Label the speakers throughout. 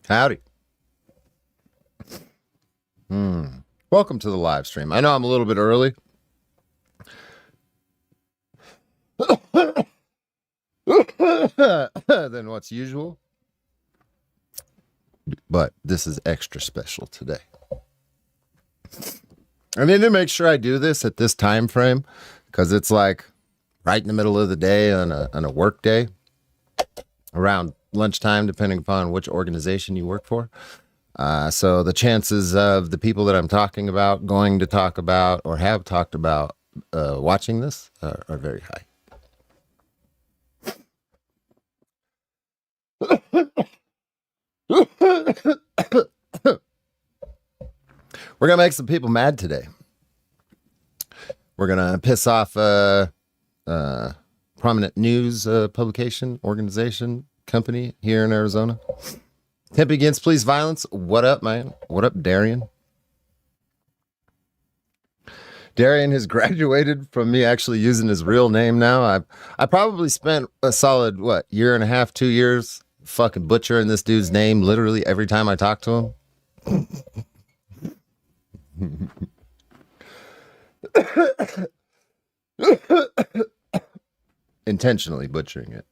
Speaker 1: Howdy. Welcome to the live stream. I know I'm a little bit early. Than what's usual. But this is extra special today. I need to make sure I do this at this time frame because it's like right in the middle of the day on a work day, around lunchtime, depending upon which organization you work for. So the chances of the people that I'm talking about, going to talk about, or have talked about watching this are very high. We're going to make some people mad today. We're going to piss off a prominent news publication, organization, company here in Arizona. Temp Against Police Violence. What up, man? What up, Darian? Darian has graduated from me actually using his real name now. I probably spent a solid, year and a half, 2 years fucking butchering this dude's name literally every time I talk to him. Intentionally butchering it.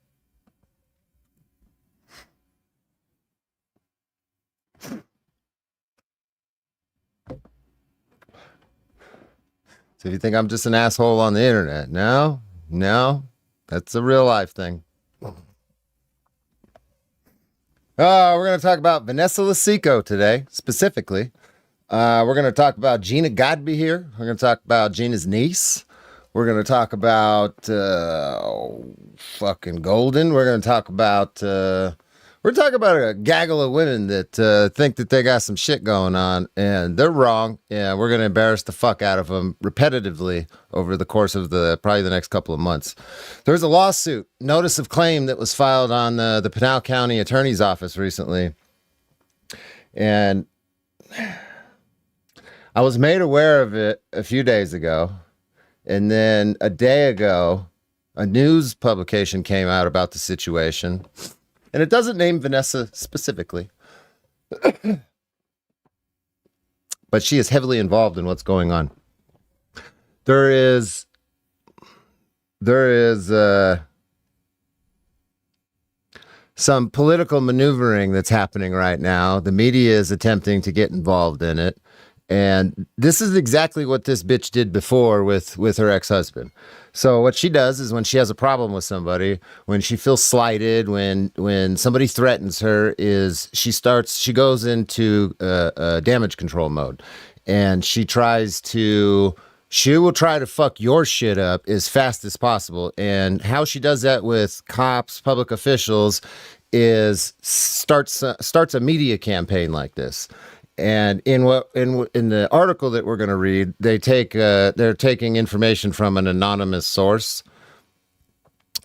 Speaker 1: So if you think I'm just an asshole on the internet, no, that's a real life thing. We're going to talk about Vanessa Losicco today, specifically. We're going to talk about Gina Godby here. We're going to talk about Gina's niece. We're going to talk about fucking Golden. We're going to talk about a gaggle of women that think that they got some shit going on, and they're wrong. And we're going to embarrass the fuck out of them repetitively over the course of probably the next couple of months. There's a lawsuit, notice of claim, that was filed on the Pinal County Attorney's Office recently. And I was made aware of it a few days ago. And then a day ago, a news publication came out about the situation. And it doesn't name Vanessa specifically. But she is heavily involved in what's going on. There is some political maneuvering that's happening right now. The media is attempting to get involved in it. And this is exactly what this bitch did before with her ex-husband. So what she does is when she has a problem with somebody, when she feels slighted, when somebody threatens her, is she goes into damage control mode. And she will try to fuck your shit up as fast as possible. And how she does that with cops, public officials, is starts a media campaign like this. And in the article that we're going to read, they're taking information from an anonymous source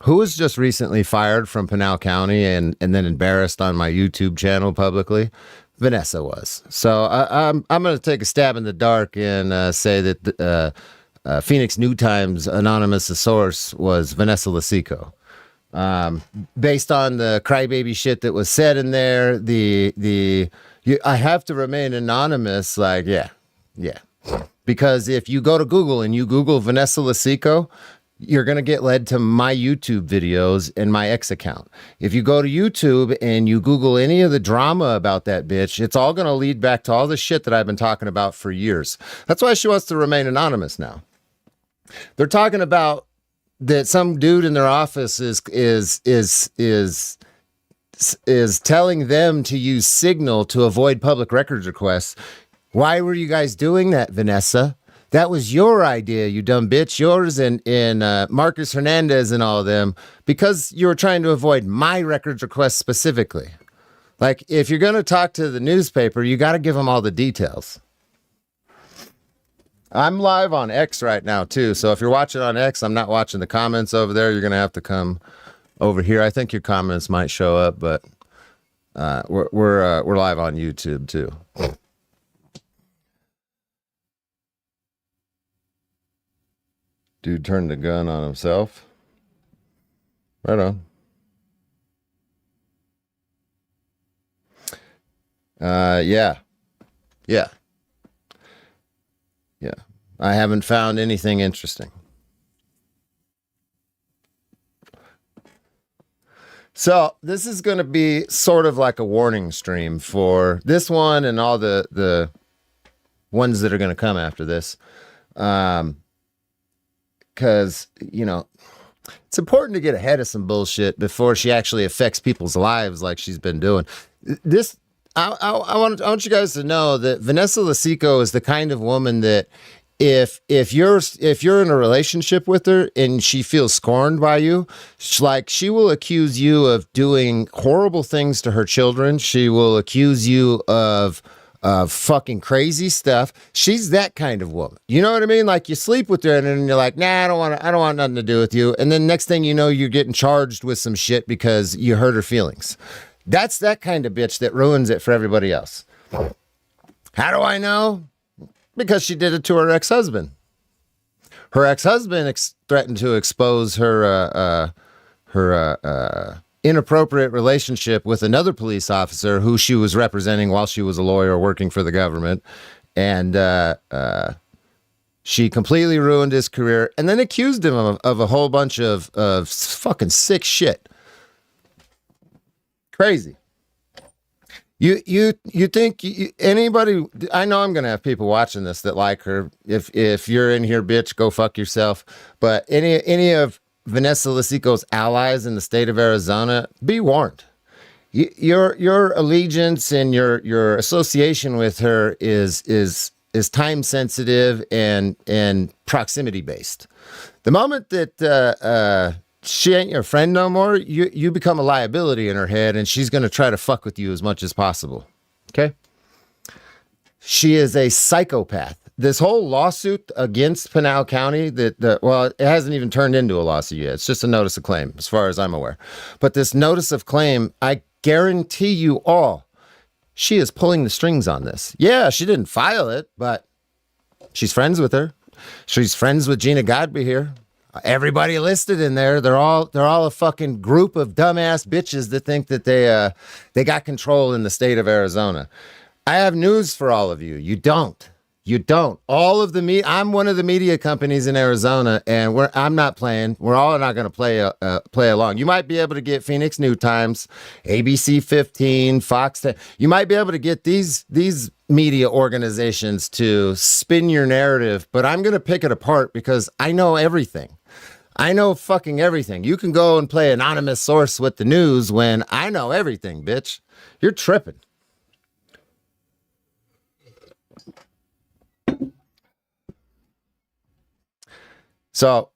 Speaker 1: who was just recently fired from Pinal County and then embarrassed on my YouTube channel publicly. Vanessa was. So I'm going to take a stab in the dark and say that Phoenix New Times anonymous source was Vanessa Losicco. Based on the crybaby shit that was said in there, I have to remain anonymous. Like, yeah. Because if you go to Google and you Google Vanessa Losicco, you're going to get led to my YouTube videos and my ex account. If you go to YouTube and you Google any of the drama about that bitch, it's all going to lead back to all the shit that I've been talking about for years. That's why she wants to remain anonymous now. They're talking about that some dude in their office is telling them to use Signal to avoid public records requests. Why were you guys doing that, Vanessa? That was your idea, you dumb bitch. Yours and Marcus Hernandez and all of them, because you were trying to avoid my records requests specifically. Like, if you're going to talk to the newspaper, you got to give them all the details. I'm live on X right now, too. So if you're watching on X, I'm not watching the comments over there. You're going to have to come over here. I think your comments might show up, but we're live on YouTube too. Dude turned the gun on himself. Right on. Yeah. Yeah. Yeah. I haven't found anything interesting. So this is going to be sort of like a warning stream for this one and all the ones that are going to come after this. Because, it's important to get ahead of some bullshit before she actually affects people's lives like she's been doing. This, I want you guys to know that Vanessa Losicco is the kind of woman that if you're in a relationship with her and she feels scorned by you, she will accuse you of doing horrible things to her children. She will accuse you of fucking crazy stuff. She's that kind of woman. You know what I mean? Like you sleep with her and then you're like, nah, I don't want nothing to do with you. And then next thing you know, you're getting charged with some shit because you hurt her feelings. That's that kind of bitch that ruins it for everybody else. How do I know? Because she did it to her ex-husband. Her ex-husband threatened to expose her inappropriate relationship with another police officer who she was representing while she was a lawyer working for the government. And she completely ruined his career and then accused him of a whole bunch of fucking sick shit. Crazy. You think anybody? I know I'm gonna have people watching this that like her. If you're in here, bitch, go fuck yourself. But any of Vanessa Losicco's allies in the state of Arizona, be warned. Your allegiance and your association with her is time sensitive and proximity based. The moment that she ain't your friend no more, you become a liability in her head, and she's going to try to fuck with you as much as possible. Okay? She is a psychopath. This whole lawsuit against Pinal County, it hasn't even turned into a lawsuit yet. It's just a notice of claim, as far as I'm aware. But this notice of claim, I guarantee you all, she is pulling the strings on this. Yeah, she didn't file it, but she's friends with her. She's friends with Gina Godby here. Everybody listed in there, they're all a fucking group of dumbass bitches that think that they got control in the state of Arizona. I have news for all of you. You don't. You don't. All of the I'm one of the media companies in Arizona, and I'm not playing. We're all not going to play along. You might be able to get Phoenix New Times, ABC 15, Fox 10. You might be able to get these media organizations to spin your narrative, but I'm going to pick it apart because I know everything. I know fucking everything. You can go and play anonymous source with the news when I know everything, bitch. You're tripping. So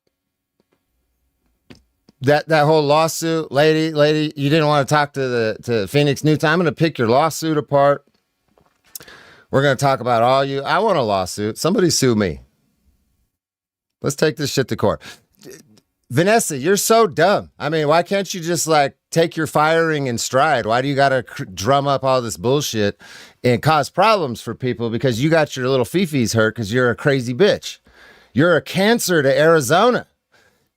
Speaker 1: that whole lawsuit, lady, you didn't want to talk to Phoenix New Time. I'm going to pick your lawsuit apart. We're going to talk about all you. I want a lawsuit. Somebody sue me. Let's take this shit to court. Vanessa, you're so dumb. I mean, why can't you just take your firing in stride? Why do you got to drum up all this bullshit and cause problems for people because you got your little fifis hurt because you're a crazy bitch? You're a cancer to Arizona.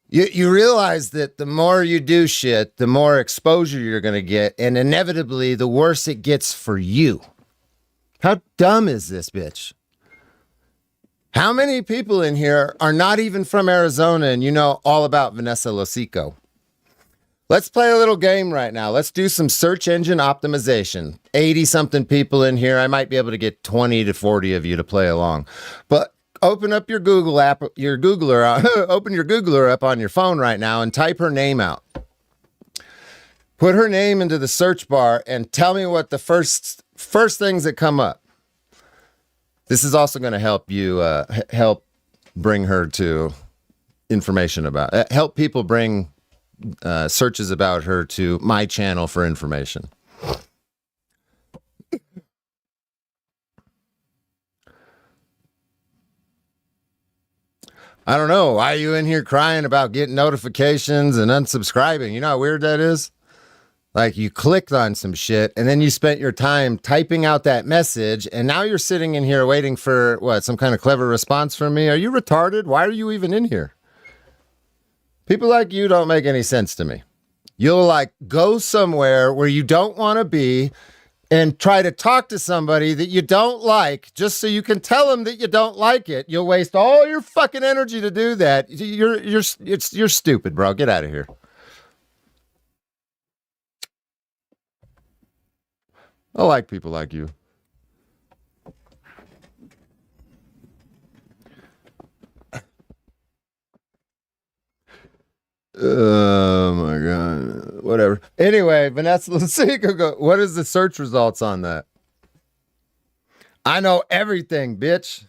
Speaker 1: You realize that the more you do shit, the more exposure you're going to get, and inevitably the worse it gets for you. How dumb is this bitch? How many people in here are not even from Arizona and you know all about Vanessa Losicco? Let's play a little game right now. Let's do some search engine optimization. 80-something people in here. I might be able to get 20 to 40 of you to play along. But open up your Google app, open your Googler up on your phone right now and type her name out. Put her name into the search bar and tell me what the first things that come up. This is also going to help you help bring her to information about help people bring searches about her to my channel for information. I don't know. Why are you in here crying about getting notifications and unsubscribing? You know how weird that is? Like you clicked on some shit and then you spent your time typing out that message and now you're sitting in here waiting for some kind of clever response from me? Are you retarded? Why are you even in here? People like you don't make any sense to me. You'll go somewhere where you don't want to be and try to talk to somebody that you don't like just so you can tell them that you don't like it, you'll waste all your fucking energy to do that. You're stupid, bro. Get out of here. I like people like you. Oh my god. Whatever. Anyway, Vanessa Losicco, what is the search results on that? I know everything, bitch.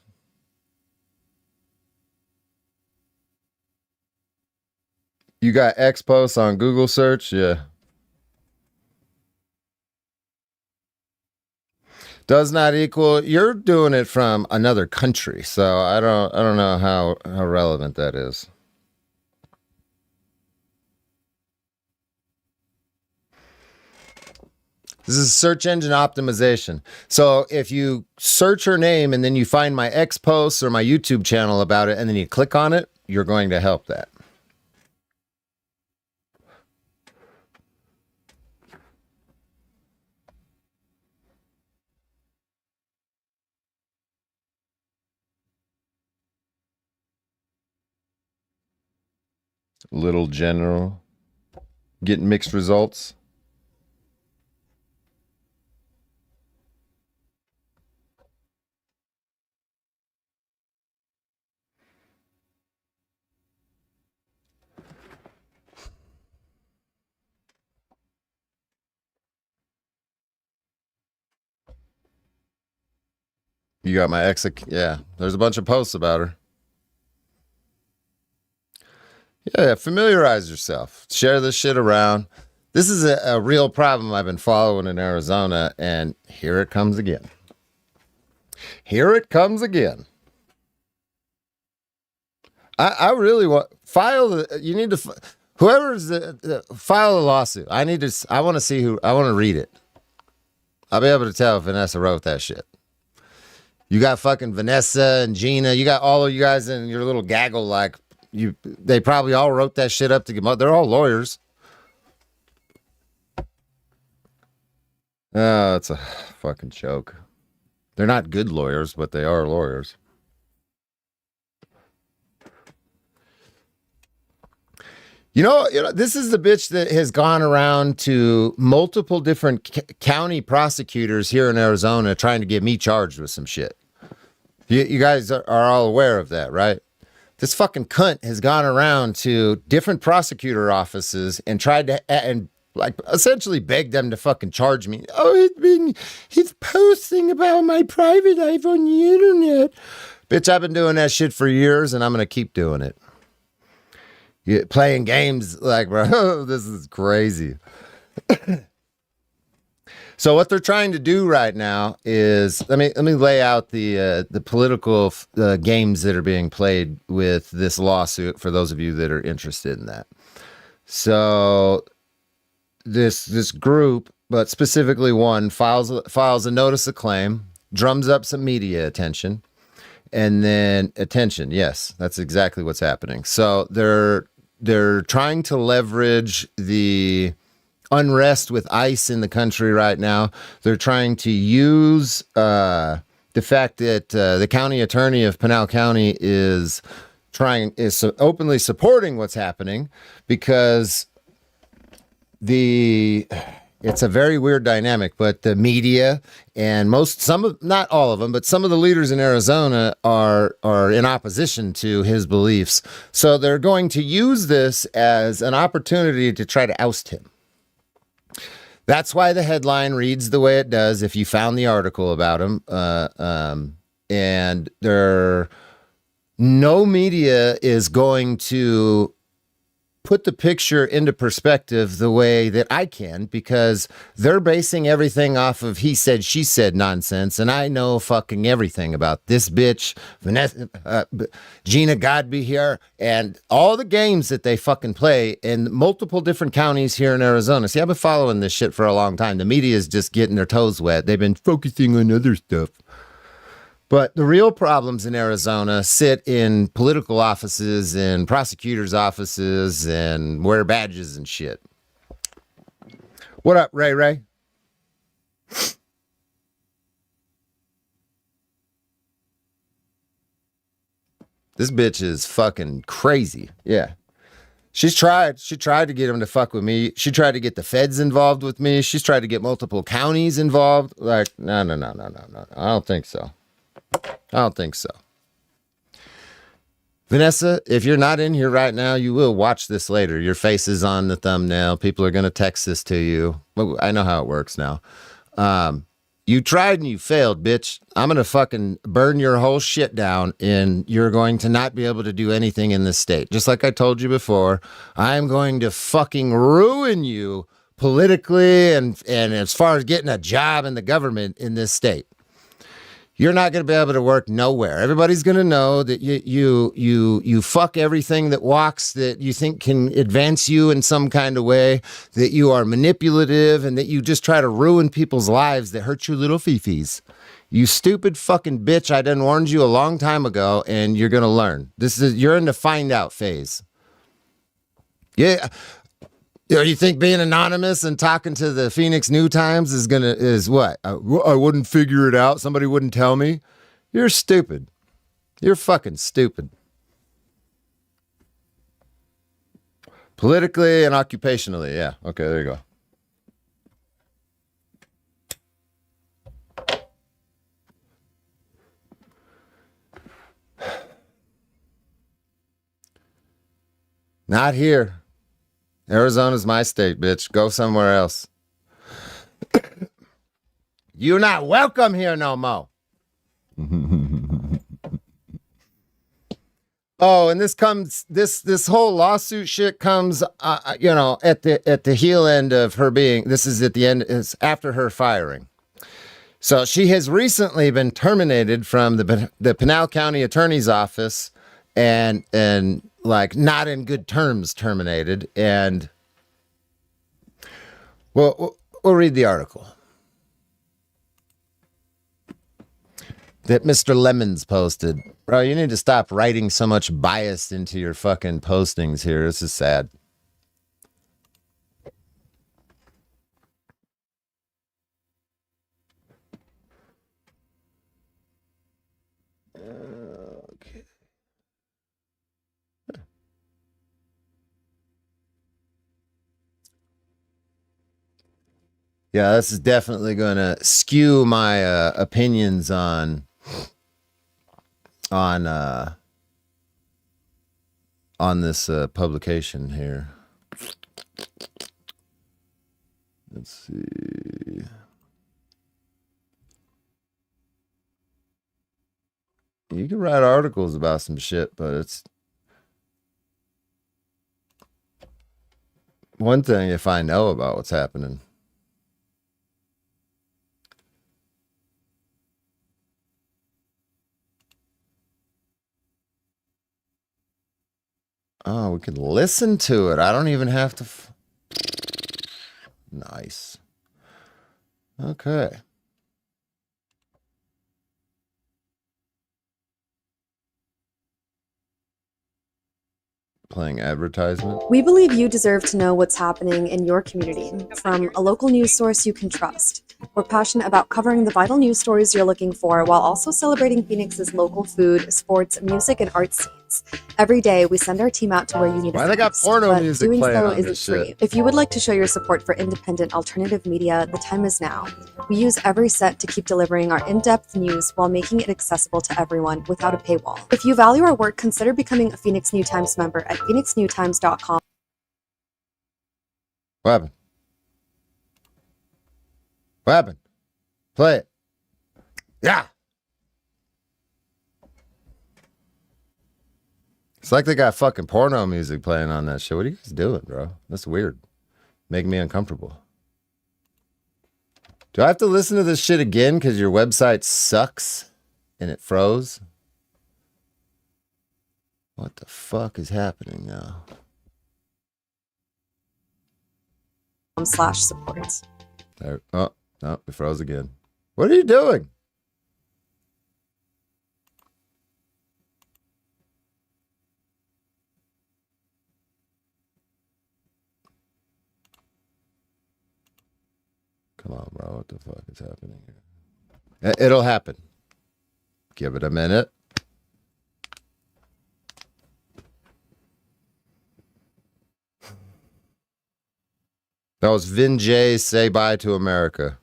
Speaker 1: You got X posts on Google search? Yeah. Does not equal, you're doing it from another country, so I don't know how relevant that is. This is search engine optimization. So if you search her name and then you find my X posts or my YouTube channel about it and then you click on it, you're going to help that. Little general. Getting mixed results. You got my ex. Yeah, there's a bunch of posts about her. Yeah, familiarize yourself. Share this shit around. This is a real problem I've been following in Arizona, and here it comes again. Here it comes again. I really want file. You need to whoever's file a lawsuit. I need to. I want to see who. I want to read it. I'll be able to tell if Vanessa wrote that shit. You got fucking Vanessa and Gina. You got all of you guys in your little gaggle. Like you, they probably all wrote that shit up to get. They're all lawyers. Oh, it's a fucking joke. They're not good lawyers, but they are lawyers. This is the bitch that has gone around to multiple different county prosecutors here in Arizona trying to get me charged with some shit. You guys are all aware of that, right? This fucking cunt has gone around to different prosecutor offices and tried to, and like essentially begged them to fucking charge me. Oh, he's posting about my private life on the internet. Bitch, I've been doing that shit for years and I'm going to keep doing it. Playing games like, bro, this is crazy. So what they're trying to do right now is let me lay out the political games that are being played with this lawsuit for those of you that are interested in that. So this group, but specifically one, files a notice of claim, drums up some media attention, and then attention. Yes, that's exactly what's happening. So they're trying to leverage the unrest with ICE in the country right now. They're trying to use the fact that the county attorney of Pinal County is openly supporting what's happening because it's a very weird dynamic, but the media and not all of them, but some of the leaders in Arizona are in opposition to his beliefs. So they're going to use this as an opportunity to try to oust him. That's why the headline reads the way it does. If you found the article about him, and no media is going to put the picture into perspective the way that I can, because they're basing everything off of he said, she said nonsense. And I know fucking everything about this bitch, Vanessa, Gina Godby here, and all the games that they fucking play in multiple different counties here in Arizona. See, I've been following this shit for a long time. The media is just getting their toes wet. They've been focusing on other stuff. But the real problems in Arizona sit in political offices and prosecutors' offices and wear badges and shit. What up, Ray Ray? This bitch is fucking crazy. Yeah. She's tried. She tried to get him to fuck with me. She tried to get the feds involved with me. She's tried to get multiple counties involved. Like, no. I don't think so. I don't think so. Vanessa, if you're not in here right now, you will watch this later. Your face is on the thumbnail. People are going to text this to you. I know how it works now. You tried and you failed, bitch. I'm going to fucking burn your whole shit down and you're going to not be able to do anything in this state. Just like I told you before, I'm going to fucking ruin you politically and as far as getting a job in the government in this state. You're not going to be able to work nowhere. Everybody's going to know that you fuck everything that walks that you think can advance you in some kind of way, that you are manipulative and that you just try to ruin people's lives that hurt your little fifis. You stupid fucking bitch. I done warned you a long time ago and you're going to learn. You're in the find out phase. Yeah. You think being anonymous and talking to the Phoenix New Times is what? I wouldn't figure it out. Somebody wouldn't tell me. You're stupid. You're fucking stupid. Politically and occupationally. Yeah. Okay, there you go. Not here. Arizona's my state, bitch. Go somewhere else. You're not welcome here no more. Oh, and this whole lawsuit shit comes, at the heel end of her being. This is at the end. It's after her firing. So she has recently been terminated from the Pinal County Attorney's Office, and like not in good terms terminated. And we'll read the article that Mr. Lemons posted. Bro, you need to stop writing so much bias into your fucking postings here. This is sad. Okay. Yeah, this is definitely going to skew my opinions on this publication here. Let's see. You can write articles about some shit, but it's one thing if I know about what's happening. Oh, we can listen to it. I don't even have to. Nice. Okay. Playing advertisement.
Speaker 2: We believe you deserve to know what's happening in your community from a local news source you can trust. We're passionate about covering the vital news stories you're looking for while also celebrating Phoenix's local food, sports, music, and art scenes. Every day, we send our team out to where you need us.
Speaker 1: Why they got porno music
Speaker 2: doing
Speaker 1: playing
Speaker 2: so
Speaker 1: on
Speaker 2: isn't
Speaker 1: this
Speaker 2: free.
Speaker 1: shit?
Speaker 2: If you would like to show your support for independent alternative media, the time is now. We use every set to keep delivering our in-depth news while making it accessible to everyone without a paywall. If you value our work, consider becoming a Phoenix New Times member at phoenixnewtimes.com.
Speaker 1: What happened? What happened? Play it. Yeah. It's like they got fucking porno music playing on that shit. What are you guys doing, bro? That's weird. Making me uncomfortable. Do I have to listen to this shit again because your website sucks and it froze? What the fuck is happening now?
Speaker 2: /support.
Speaker 1: There, oh, no, it froze again. What are you doing? Come on, bro. What the fuck is happening here? It'll happen. Give it a minute. That was Vin J. Say Bye to America.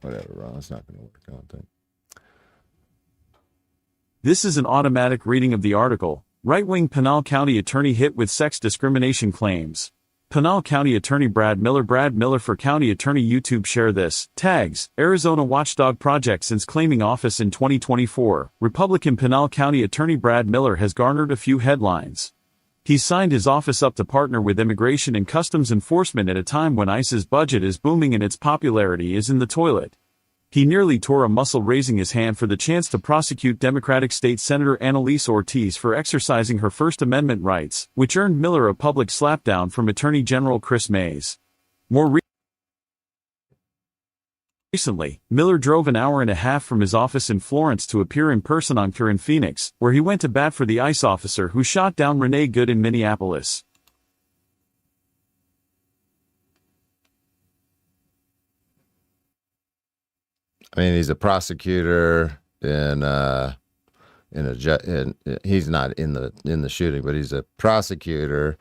Speaker 1: Whatever, Ron. It's not going to work, I don't think.
Speaker 3: This is an automatic reading of the article. Right-wing Pinal County attorney hit with sex discrimination claims. Pinal County Attorney Brad Miller for County Attorney YouTube share this. Tags, Arizona Watchdog Project. Since claiming office in 2024, Republican Pinal County Attorney Brad Miller has garnered a few headlines. He's signed his office up to partner with Immigration and Customs Enforcement at a time when ICE's budget is booming and its popularity is in the toilet. He nearly tore a muscle raising his hand for the chance to prosecute Democratic State Senator Annalise Ortiz for exercising her First Amendment rights, which earned Miller a public slapdown from Attorney General Chris Mays. More recently, Miller drove an hour and a half from his office in Florence to appear in person on Tour in Phoenix, where he went to bat for the ICE officer who shot down Renee Good in Minneapolis.
Speaker 1: I mean, he's a prosecutor he's not in the shooting, but he's a prosecutor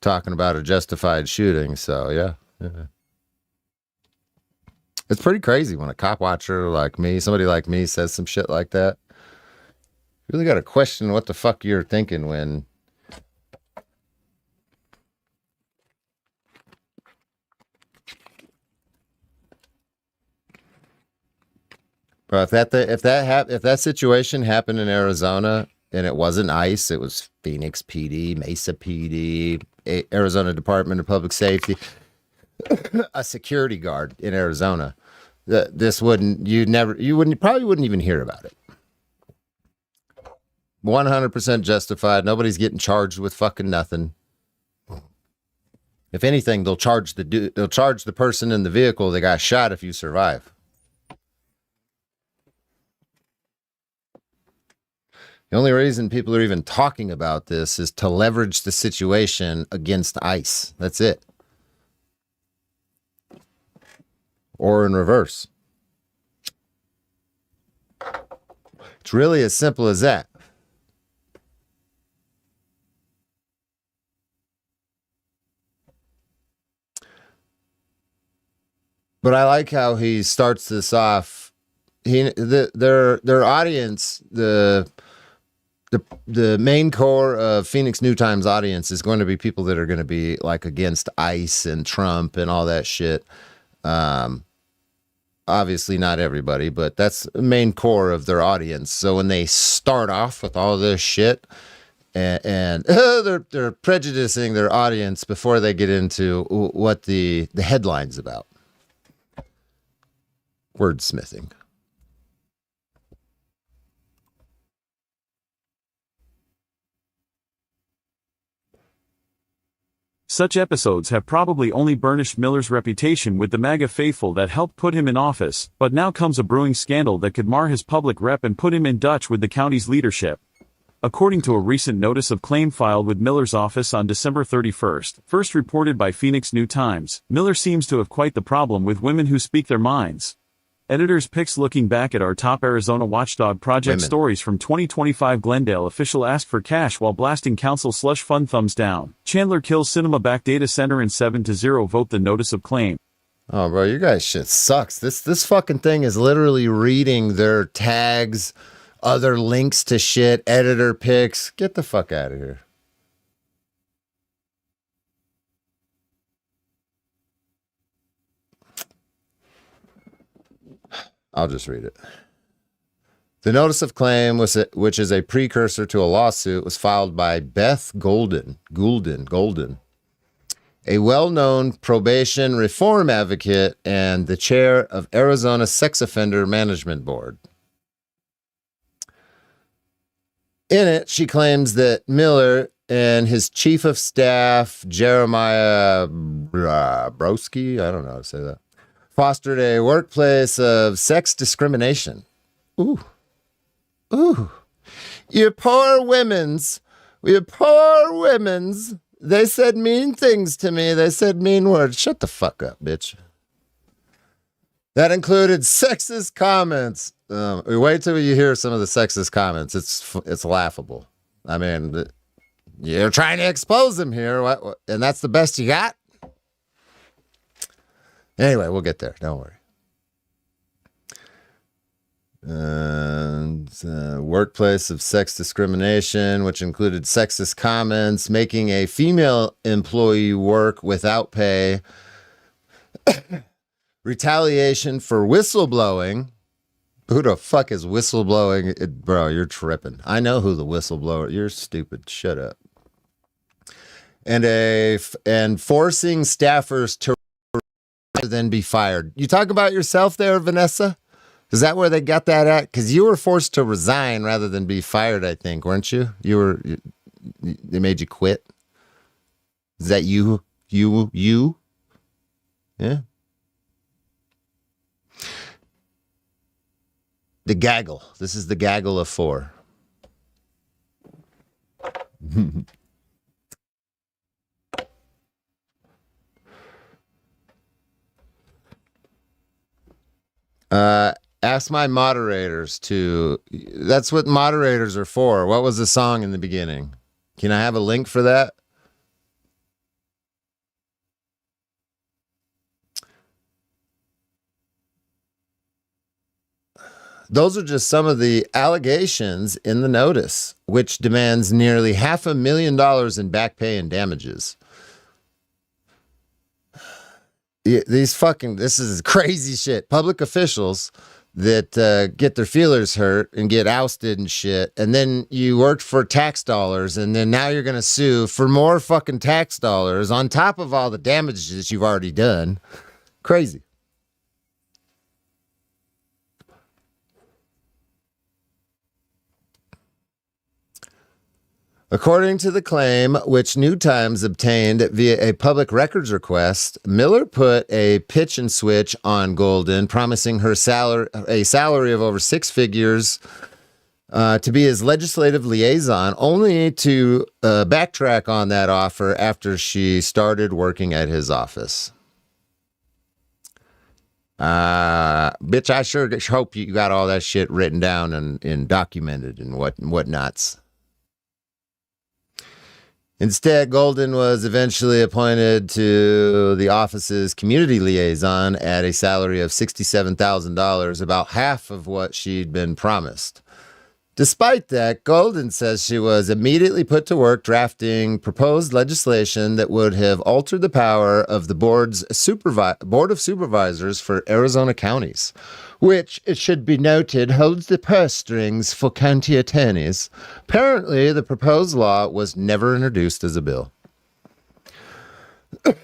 Speaker 1: talking about a justified shooting. So yeah. It's pretty crazy when a cop watcher like me, somebody like me, says some shit like that. You really got to question what the fuck you're thinking when. But if that situation happened in Arizona and it wasn't ICE, it was Phoenix PD, Mesa PD, Arizona Department of Public Safety, a security guard in Arizona, you probably wouldn't even hear about it. 100% justified. Nobody's getting charged with fucking nothing. If anything, they'll charge the person in the vehicle that got shot if you survive. The only reason people are even talking about this is to leverage the situation against ICE. That's it. Or in reverse. It's really as simple as that. But I like how he starts this off. Their audience, the main core of Phoenix New Times audience is going to be people that are going to be like against ICE and Trump and all that shit. Obviously not everybody, but that's the main core of their audience. So when they start off with all this shit and they're prejudicing their audience before they get into what the headline's about. Wordsmithing.
Speaker 3: Such episodes have probably only burnished Miller's reputation with the MAGA faithful that helped put him in office, but now comes a brewing scandal that could mar his public rep and put him in Dutch with the county's leadership. According to a recent notice of claim filed with Miller's office on December 31st, first reported by Phoenix New Times, Miller seems to have quite the problem with women who speak their minds. Editor's picks looking back at our top Arizona Watchdog Project stories from 2025. Glendale official asked for cash while blasting council slush fund. Thumbs down. Chandler kills cinema back data center in 7-0 vote. The notice of claim.
Speaker 1: Oh, bro, you guys shit sucks. This fucking thing is literally reading their tags, other links to shit, editor picks. Get the fuck out of here. I'll just read it. The notice of claim, which is a precursor to a lawsuit, was filed by Beth Goulden, a well-known probation reform advocate and the chair of Arizona Sex Offender Management Board. In it, she claims that Miller and his chief of staff, Jeremiah Broski, I don't know how to say that, fostered a workplace of sex discrimination. Ooh. You poor women's. They said mean things to me. They said mean words. Shut the fuck up, bitch. That included sexist comments. Wait till you hear some of the sexist comments. It's laughable. I mean, You're trying to expose him here, and that's the best you got? Anyway, we'll get there. Don't worry. And workplace of sex discrimination, which included sexist comments, making a female employee work without pay, retaliation for whistleblowing. Who the fuck is whistleblowing? Bro, you're tripping. I know who the whistleblower. You're stupid. Shut up. And forcing staffers to then be fired. You talk about yourself there, Vanessa? Is that where they got that at? Because you were forced to resign rather than be fired, I think, weren't you? They made you quit. Is that you? Yeah. The gaggle. This is the gaggle of 4. Ask my moderators to. That's what moderators are for. What was the song in the beginning? Can I have a link for that? Those are just some of the allegations in the notice, which demands nearly $500,000 in back pay and damages. This is crazy shit. Public officials that get their feelers hurt and get ousted and shit, and then you worked for tax dollars, and then now you're going to sue for more fucking tax dollars on top of all the damages you've already done. Crazy. According to the claim, which New Times obtained via a public records request, Miller put a pitch and switch on Golden, promising her a salary of over 6 figures to be his legislative liaison, only to backtrack on that offer after she started working at his office. Bitch, I sure hope you got all that shit written down and documented and whatnots. Instead, Golden was eventually appointed to the office's community liaison at a salary of $67,000, about half of what she'd been promised. Despite that, Golden says she was immediately put to work drafting proposed legislation that would have altered the power of the Board of Supervisors for Arizona counties, which, it should be noted, holds the purse strings for county attorneys. Apparently, the proposed law was never introduced as a bill. I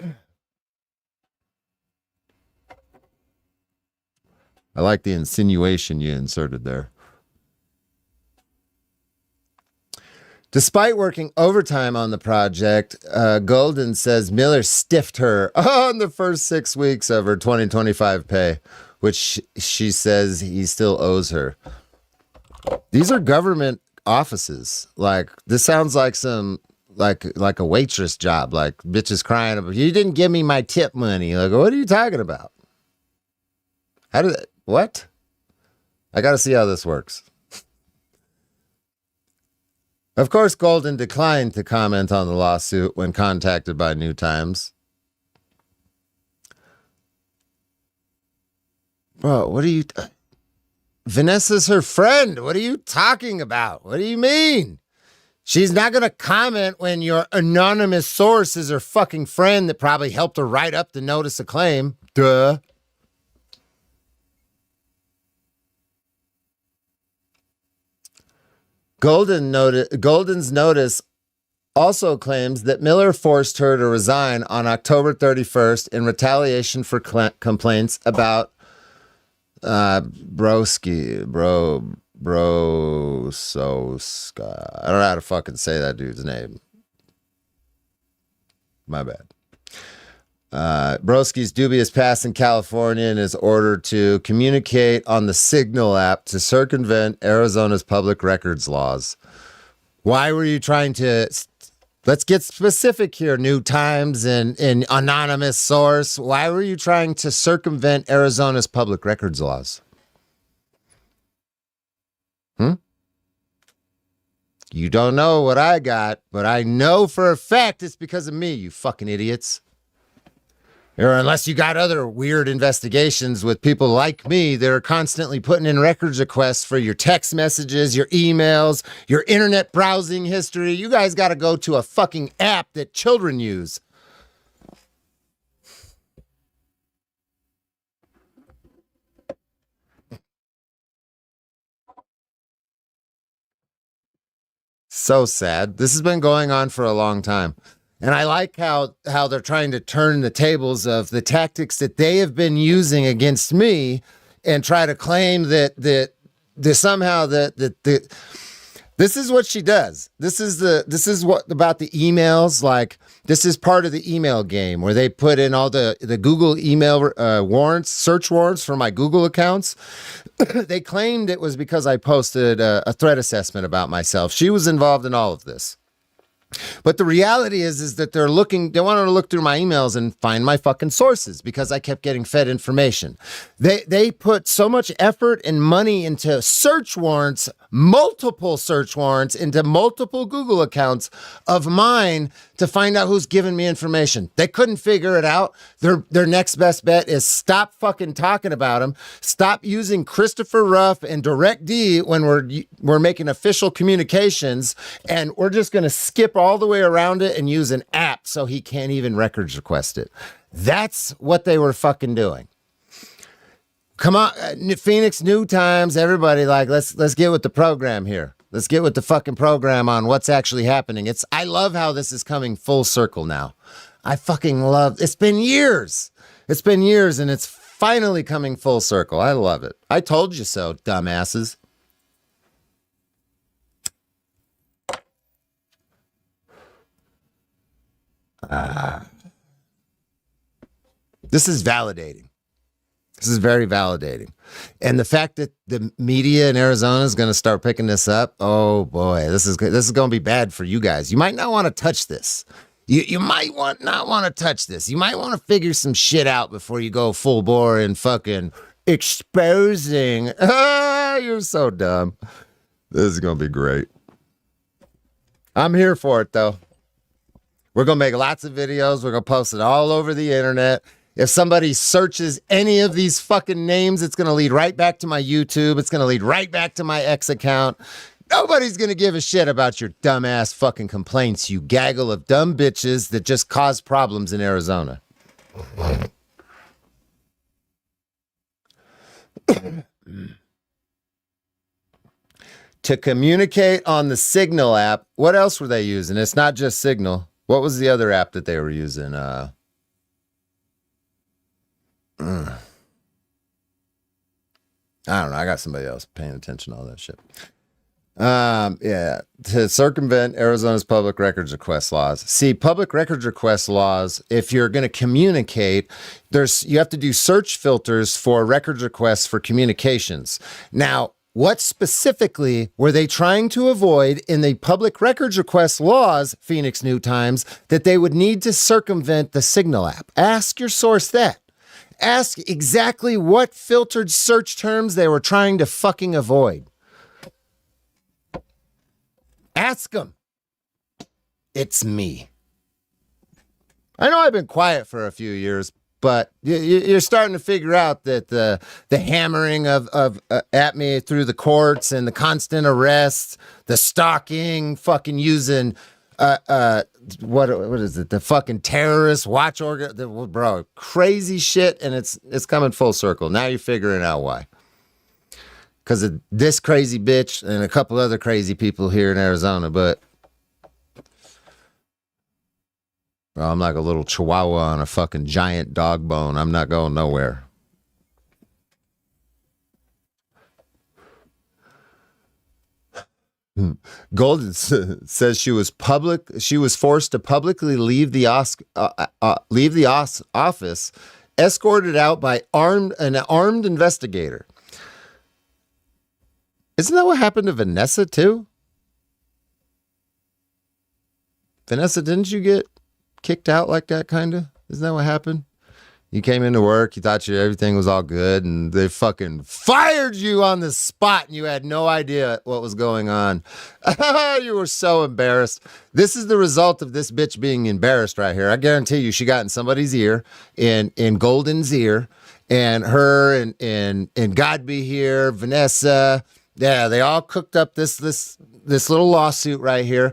Speaker 1: like the insinuation you inserted there. Despite working overtime on the project, Golden says Miller stiffed her on the first 6 weeks of her 2025 pay, which she says he still owes her. These are government offices. Like, this sounds like some like a waitress job. Like, bitches crying about, you didn't give me my tip money. Like, what are you talking about? What? I got to see how this works. Of course, Golden declined to comment on the lawsuit when contacted by New Times. Bro, what are you... Vanessa's her friend. What are you talking about? What do you mean? She's not going to comment when your anonymous source is her fucking friend that probably helped her write up the notice of claim. Duh. Golden's notice also claims that Miller forced her to resign on October 31st in retaliation for complaints about Brososka. I don't know how to fucking say that dude's name. My bad. Broski's dubious past in California and his order to communicate on the Signal app to circumvent Arizona's public records laws. Why were you trying to... Let's get specific here, New Times and anonymous source. Why were you trying to circumvent Arizona's public records laws? You don't know what I got, but I know for a fact it's because of me, you fucking idiots. Or unless you got other weird investigations with people like me that are constantly putting in records requests for your text messages, your emails, your internet browsing history. You guys got to go to a fucking app that children use. So sad. This has been going on for a long time. And I like how they're trying to turn the tables of the tactics that they have been using against me and try to claim that somehow that this is what she does. This is what about the emails. Like, this is part of the email game where they put in all the Google email warrants, search warrants for my Google accounts. They claimed it was because I posted a threat assessment about myself. She was involved in all of this. But the reality is that they wanted to look through my emails and find my fucking sources because I kept getting fed information. They put so much effort and money into search warrants, multiple search warrants into multiple Google accounts of mine to find out who's giving me information. They couldn't figure it out. Their next best bet is stop fucking talking about them. Stop using Christopher Ruff and DirectD when we're making official communications, and we're just going to skip all the way around it and use an app so he can't even records request it. That's what they were fucking doing. Come on, Phoenix New Times, everybody, like, let's get with the program here. Let's get with the fucking program on what's actually happening. I love how this is coming full circle now. I fucking love, it's been years. It's been years and it's finally coming full circle. I love it. I told you so, dumbasses. This is validating. This is very validating. And the fact that the media in Arizona is going to start picking this up, oh boy, this is going to be bad for you guys. You might not want to touch this. You might not want to touch this. You might want to figure some shit out before you go full bore and fucking exposing. Ah, you're so dumb. This is going to be great. I'm here for it, though. We're going to make lots of videos. We're going to post it all over the internet. If somebody searches any of these fucking names, it's going to lead right back to my YouTube. It's going to lead right back to my X account. Nobody's going to give a shit about your dumbass fucking complaints, you gaggle of dumb bitches that just cause problems in Arizona. To communicate on the Signal app, what else were they using? It's not just Signal. What was the other app that they were using? I don't know. I got somebody else paying attention to all that shit. Yeah, to circumvent Arizona's public records request laws. See, public records request laws, if you're going to communicate, you have to do search filters for records requests for communications. Now, what specifically were they trying to avoid in the public records request laws, Phoenix New Times, that they would need to circumvent the Signal app? Ask your source that. Ask exactly what filtered search terms they were trying to fucking avoid. Ask them. It's me. I know I've been quiet for a few years, but you're starting to figure out that the hammering of at me through the courts and the constant arrests, the stalking, fucking using what is it? The fucking terrorist watch organ, bro, crazy shit, and it's coming full circle. Now you're figuring out why. Because of this crazy bitch and a couple other crazy people here in Arizona, but well, I'm like a little chihuahua on a fucking giant dog bone. I'm not going nowhere. Golden says she was forced to publicly leave the office, escorted out by an armed investigator. Isn't that what happened to Vanessa too? Vanessa, didn't you get kicked out like that, kind of? Isn't that what happened? You came into work, you thought everything was all good, and they fucking fired you on the spot, and you had no idea what was going on. You were so embarrassed. This is the result of this bitch being embarrassed right here. I guarantee you, she got in somebody's ear, in Golden's ear, and her and Godby here, Vanessa. Yeah, they all cooked up this little lawsuit right here.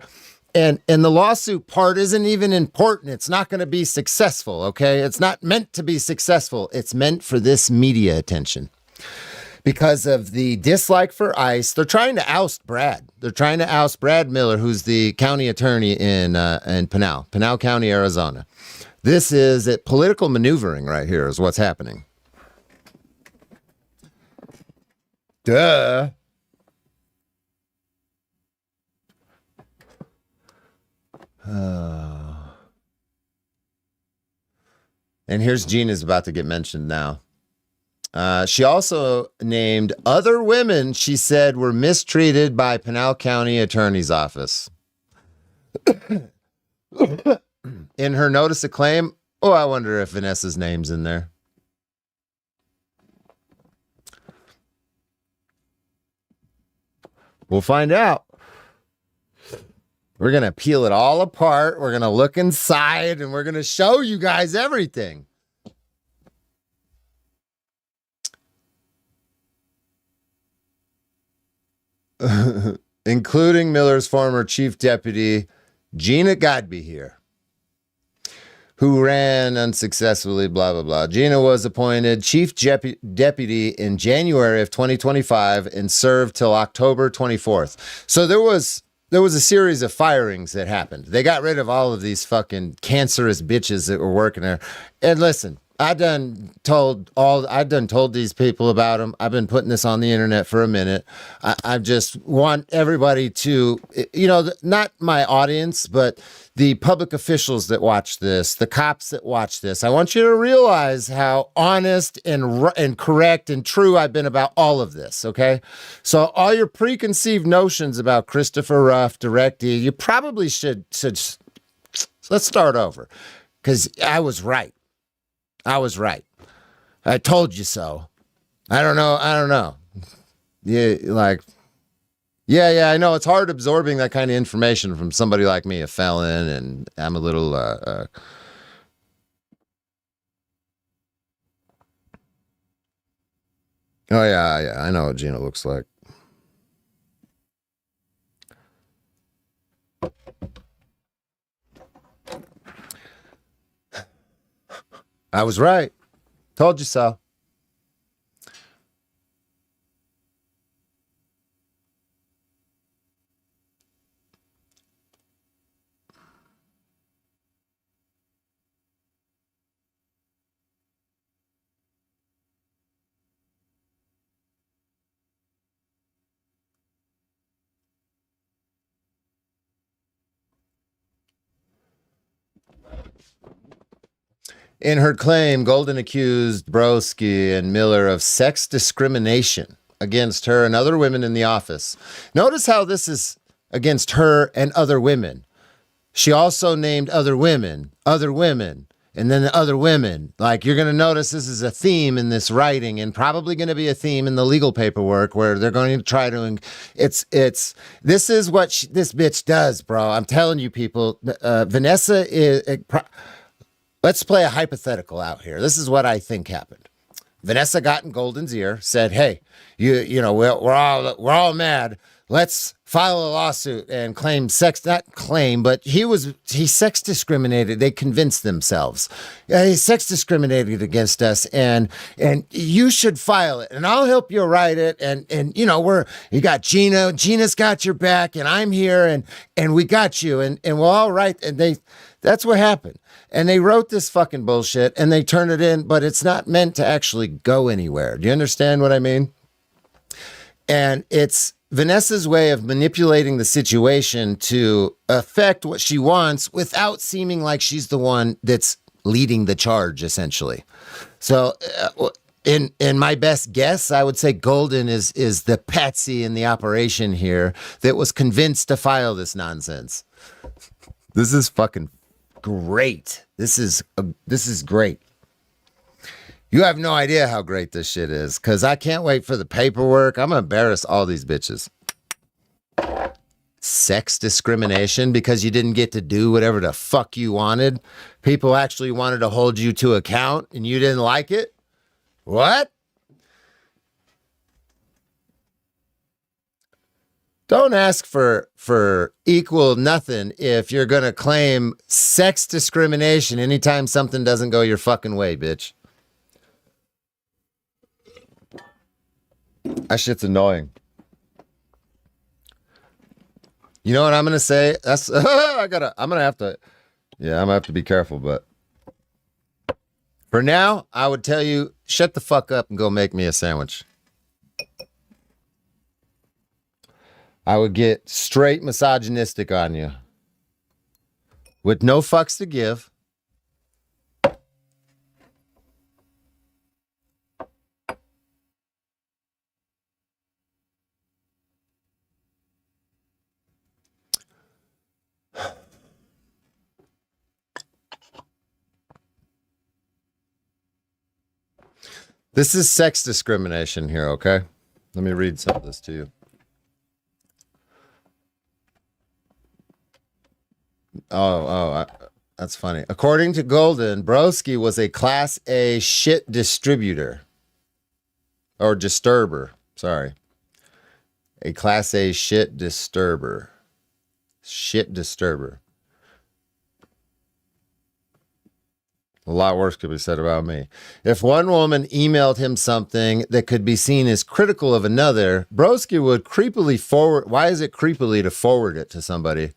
Speaker 1: And the lawsuit part isn't even important. It's not going to be successful, okay? It's not meant to be successful. It's meant for this media attention. Because of the dislike for ICE, they're trying to oust Brad. They're trying to oust Brad Miller, who's the county attorney in Pinal County, Arizona. This is political maneuvering right here is what's happening. Duh. And here's Gina's about to get mentioned now. She also named other women she said were mistreated by Pinal County Attorney's Office. In her notice of claim, I wonder if Vanessa's name's in there. We'll find out. We're going to peel it all apart. We're going to look inside and we're going to show you guys everything. Including Miller's former chief deputy, Gina Godby here, who ran unsuccessfully, blah, blah, blah. Gina was appointed chief deputy in January of 2025 and served till October 24th. So there was a series of firings that happened. They got rid of all of these fucking cancerous bitches that were working there. And listen, I done told these people about them. I've been putting this on the internet for a minute. I just want everybody to, not my audience, but the public officials that watch this, the cops that watch this. I want you to realize how honest and correct and true I've been about all of this. Okay, so all your preconceived notions about Christopher Ruff, Directy, you probably should. Let's start over, because I was right. I told you so. I don't know. Yeah, I know it's hard absorbing that kind of information from somebody like me, a felon, and I'm a little, oh yeah, I know what Gina looks like. I was right. Told you so. In her claim, Golden accused Broski and Miller of sex discrimination against her and other women in the office. Notice how this is against her and other women. She also named other women, and then the other women. Like, you're going to notice this is a theme in this writing, and probably going to be a theme in the legal paperwork where they're going to try to, this is what this bitch does, bro. I'm telling you, people. Vanessa is, let's play a hypothetical out here. This is what I think happened. Vanessa got in Golden's ear, said, "Hey, we're all mad. Let's file a lawsuit and claim but he sex discriminated. They convinced themselves. Yeah, he sex discriminated against us, and you should file it, and I'll help you write it. And you got Gina's got your back, and I'm here, and we got you, and we'll all write." And that's what happened. And they wrote this fucking bullshit and they turned it in, but it's not meant to actually go anywhere. Do you understand what I mean? And it's Vanessa's way of manipulating the situation to affect what she wants without seeming like she's the one that's leading the charge, essentially. So in my best guess, I would say Golden is the patsy in the operation here that was convinced to file this nonsense. This is fucking great. This is great. You have no idea how great this shit is, because I can't wait for the paperwork. I'm going to embarrass all these bitches. Sex discrimination because you didn't get to do whatever the fuck you wanted. People actually wanted to hold you to account and you didn't like it? What? Don't ask for equal nothing if you're going to claim sex discrimination anytime something doesn't go your fucking way, bitch. That shit's annoying. You know what I'm gonna say? That's I'm gonna have to be careful, but for now, I would tell you, shut the fuck up and go make me a sandwich. I would get straight misogynistic on you. With no fucks to give. This is sex discrimination here, okay? Let me read some of this to you. That's funny. According to Golden, Broski was a Class A shit distributor. Or disturber, sorry. A Class A shit disturber. Shit disturber. A lot worse could be said about me. If one woman emailed him something that could be seen as critical of another, Broski would creepily forward. Why is it creepily to forward it to somebody?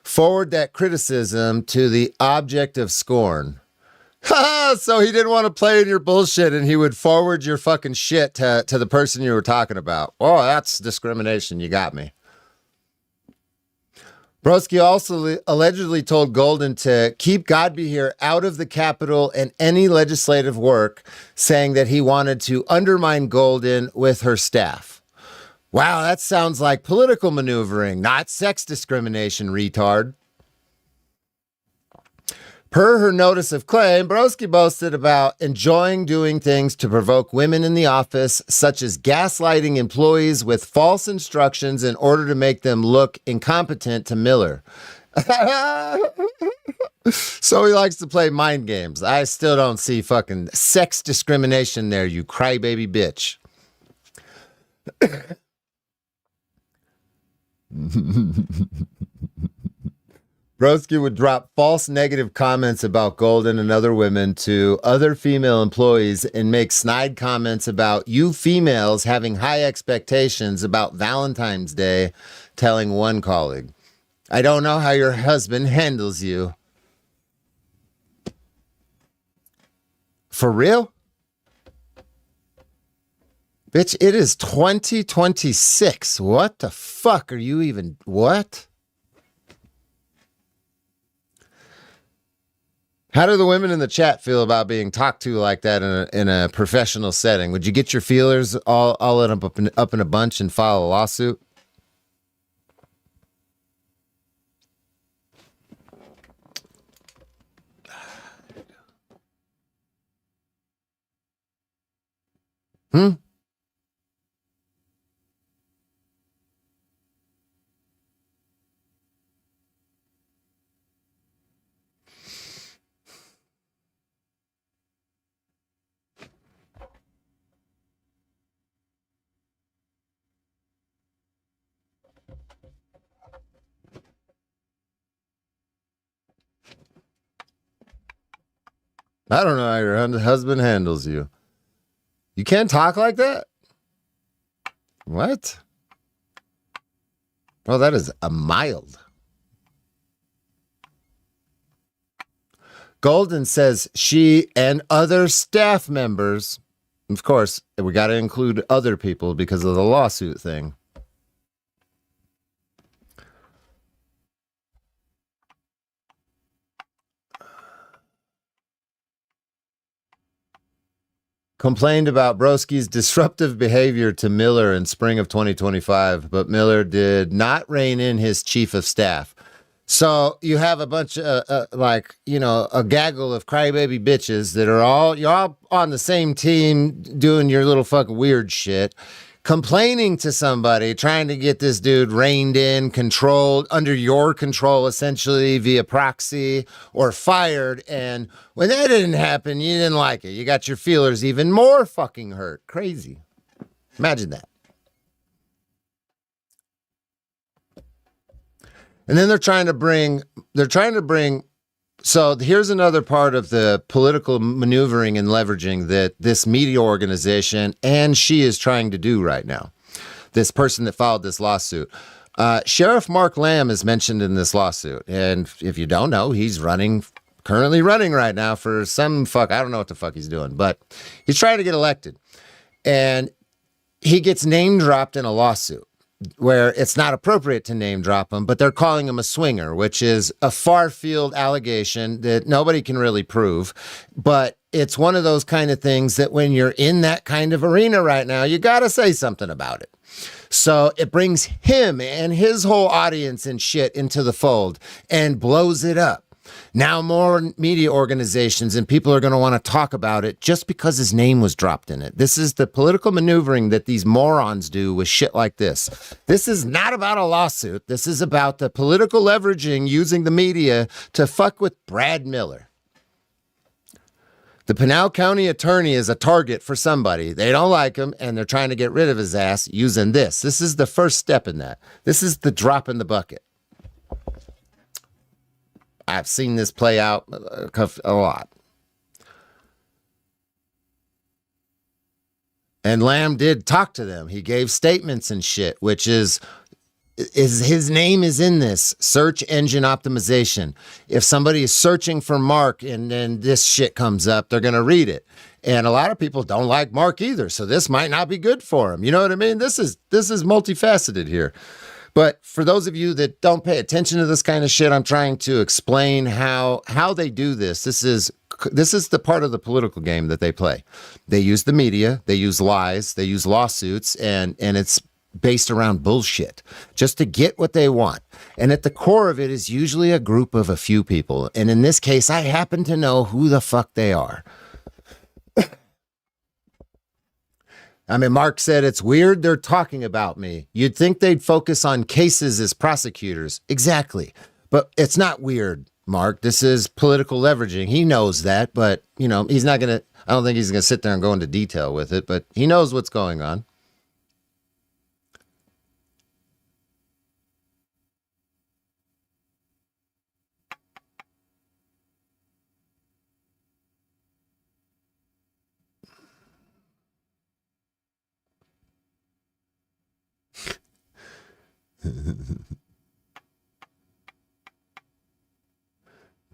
Speaker 1: Forward that criticism to the object of scorn. So he didn't want to play in your bullshit and he would forward your fucking shit to the person you were talking about. Oh, that's discrimination. You got me. Broski also allegedly told Golden to keep Godby here out of the Capitol and any legislative work, saying that he wanted to undermine Golden with her staff. Wow, that sounds like political maneuvering, not sex discrimination, retard. Per her notice of claim, Broski boasted about enjoying doing things to provoke women in the office, such as gaslighting employees with false instructions in order to make them look incompetent to Miller. So he likes to play mind games. I still don't see fucking sex discrimination there, you crybaby bitch. Broski would drop false negative comments about Golden and other women to other female employees and make snide comments about you females having high expectations about Valentine's Day, telling one colleague, I don't know how your husband handles you. For real? Bitch, it is 2026. What the fuck are you even... What? How do the women in the chat feel about being talked to like that in a professional setting? Would you get your feelers all up in a bunch and file a lawsuit? I don't know how your husband handles you. You can't talk like that? What? Well, that is a mild. Golden says she and other staff members, of course, we got to include other people because of the lawsuit thing. Complained about Broski's disruptive behavior to Miller in spring of 2025, but Miller did not rein in his chief of staff. So you have a bunch of a gaggle of crybaby bitches that are you're all on the same team doing your little fucking weird shit, complaining to somebody, trying to get this dude reined in, controlled, under your control, essentially via proxy, or fired. And when that didn't happen, you didn't like it. You got your feelers even more fucking hurt. Crazy. Imagine that. And then they're trying to bring, so here's another part of the political maneuvering and leveraging that this media organization and she is trying to do right now. This person that filed this lawsuit. Sheriff Mark Lamb is mentioned in this lawsuit. And if you don't know, he's currently running right now for I don't know what the fuck he's doing, but he's trying to get elected. And he gets name dropped in a lawsuit where it's not appropriate to name drop him, but they're calling him a swinger, which is a far-field allegation that nobody can really prove. But it's one of those kind of things that when you're in that kind of arena right now, you got to say something about it. So it brings him and his whole audience and shit into the fold and blows it up. Now more media organizations and people are going to want to talk about it just because his name was dropped in it. This is the political maneuvering that these morons do with shit like this. This is not about a lawsuit. This is about the political leveraging using the media to fuck with Brad Miller. The Pinal County attorney is a target for somebody. They don't like him and they're trying to get rid of his ass using this. This is the first step in that. This is the drop in the bucket. I've seen this play out a lot. And Lamb did talk to them. He gave statements and shit, which is his name is in this search engine optimization. If somebody is searching for Mark and then this shit comes up, they're going to read it. And a lot of people don't like Mark either. So this might not be good for him. You know what I mean? This is multifaceted here. But for those of you that don't pay attention to this kind of shit, I'm trying to explain how they do this. This is the part of the political game that they play. They use the media, they use lies, they use lawsuits, and it's based around bullshit just to get what they want. And at the core of it is usually a group of a few people. And in this case, I happen to know who the fuck they are. I mean, Mark said, it's weird they're talking about me. You'd think they'd focus on cases as prosecutors. Exactly. But it's not weird, Mark. This is political leveraging. He knows that, but, he's not going to, I don't think he's going to sit there and go into detail with it, but he knows what's going on.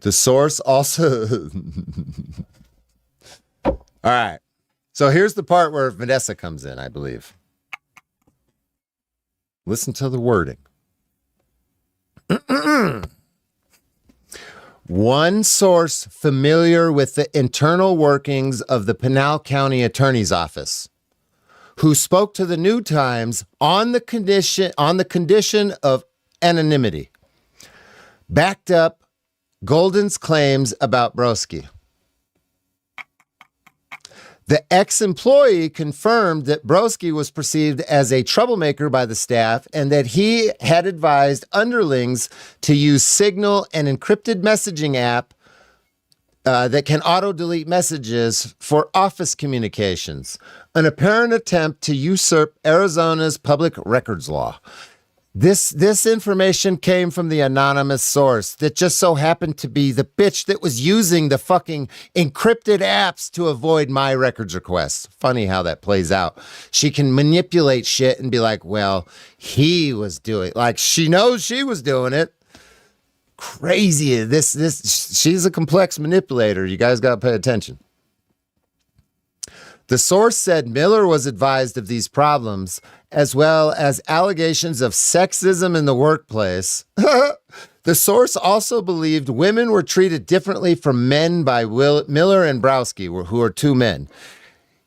Speaker 1: The source also. All right. So here's the part where Vanessa comes in, I believe. Listen to the wording. One source familiar with the internal workings of the Pinal County Attorney's Office, who spoke to the New Times on the condition of anonymity, backed up Golden's claims about Broski. The ex-employee confirmed that Broski was perceived as a troublemaker by the staff and that he had advised underlings to use Signal, an encrypted messaging app that can auto-delete messages for office communications, an apparent attempt to usurp Arizona's public records law. This information came from the anonymous source that just so happened to be the bitch that was using the fucking encrypted apps to avoid my records requests. Funny how that plays out. She can manipulate shit and be like, well, he was doing, like she knows she was doing it. Crazy. She's a complex manipulator. You guys got to pay attention. The source said Miller was advised of these problems, as well as allegations of sexism in the workplace. The source also believed women were treated differently from men by Miller and Browski, who are two men.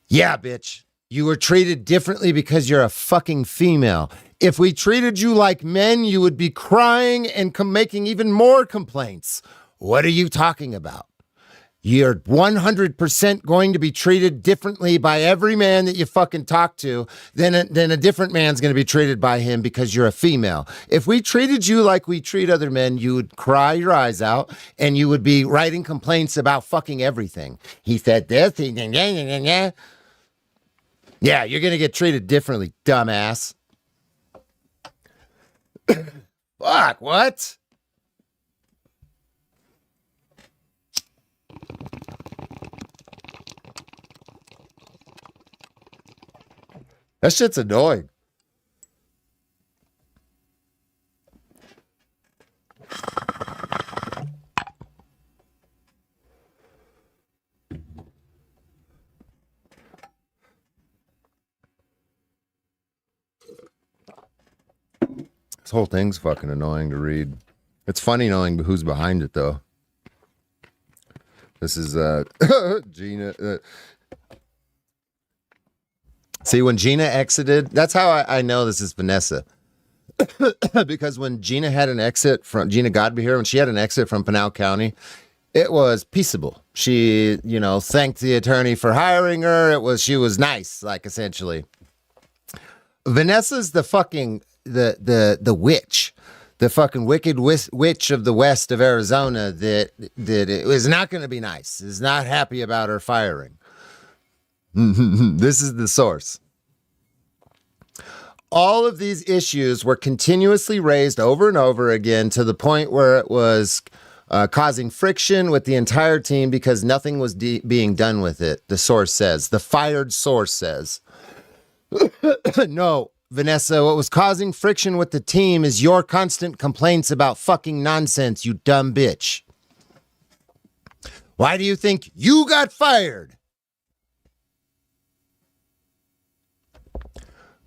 Speaker 1: Yeah, bitch. You were treated differently because you're a fucking female. If we treated you like men, you would be crying and making even more complaints. What are you talking about? You're 100% going to be treated differently by every man that you fucking talk to than a different man's going to be treated by him because you're a female. If we treated you like we treat other men, you would cry your eyes out and you would be writing complaints about fucking everything. He said this. Yeah, you're going to get treated differently, dumbass. Fuck, what? That shit's annoying. This whole thing's fucking annoying to read. It's funny knowing who's behind it, though. This is Gina. See, when Gina exited, that's how I know this is Vanessa. Because when Gina had an exit from Gina Godby here, when she had an exit from Pinal County, it was peaceable. She, thanked the attorney for hiring her. She was nice, like, essentially. Vanessa's the fucking the witch, the fucking wicked witch of the west of Arizona that it was not going to be nice. Is not happy about her firing. This is the source. All of these issues were continuously raised over and over again to the point where it was causing friction with the entire team because nothing was being done with it, the source says. The fired source says. No, Vanessa, what was causing friction with the team is your constant complaints about fucking nonsense, you dumb bitch. Why do you think you got fired?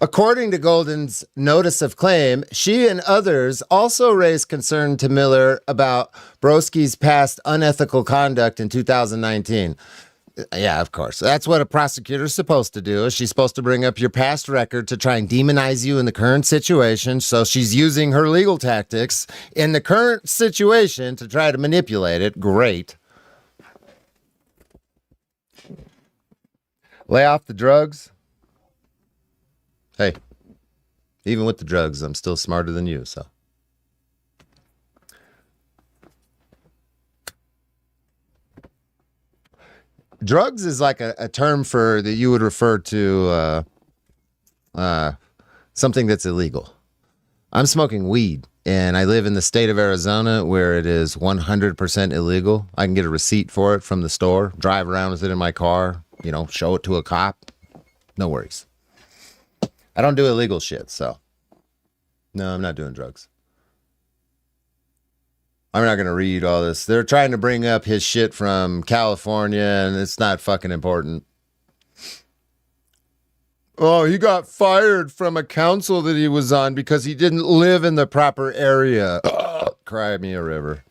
Speaker 1: According to Golden's notice of claim, she and others also raised concern to Miller about Broski's past unethical conduct in 2019. Yeah, of course. That's what a prosecutor's supposed to do. She's supposed to bring up your past record to try and demonize you in the current situation. So she's using her legal tactics in the current situation to try to manipulate it. Great. Lay off the drugs. Hey, even with the drugs, I'm still smarter than you, so. Drugs is like a term for that you would refer to something that's illegal. I'm smoking weed, and I live in the state of Arizona where it is 100% illegal. I can get a receipt for it from the store, drive around with it in my car, show it to a cop. No worries. I don't do illegal shit, so. No, I'm not doing drugs. I'm not going to read all this. They're trying to bring up his shit from California, and it's not fucking important. Oh, he got fired from a council that he was on because he didn't live in the proper area. Ugh, cry me a river.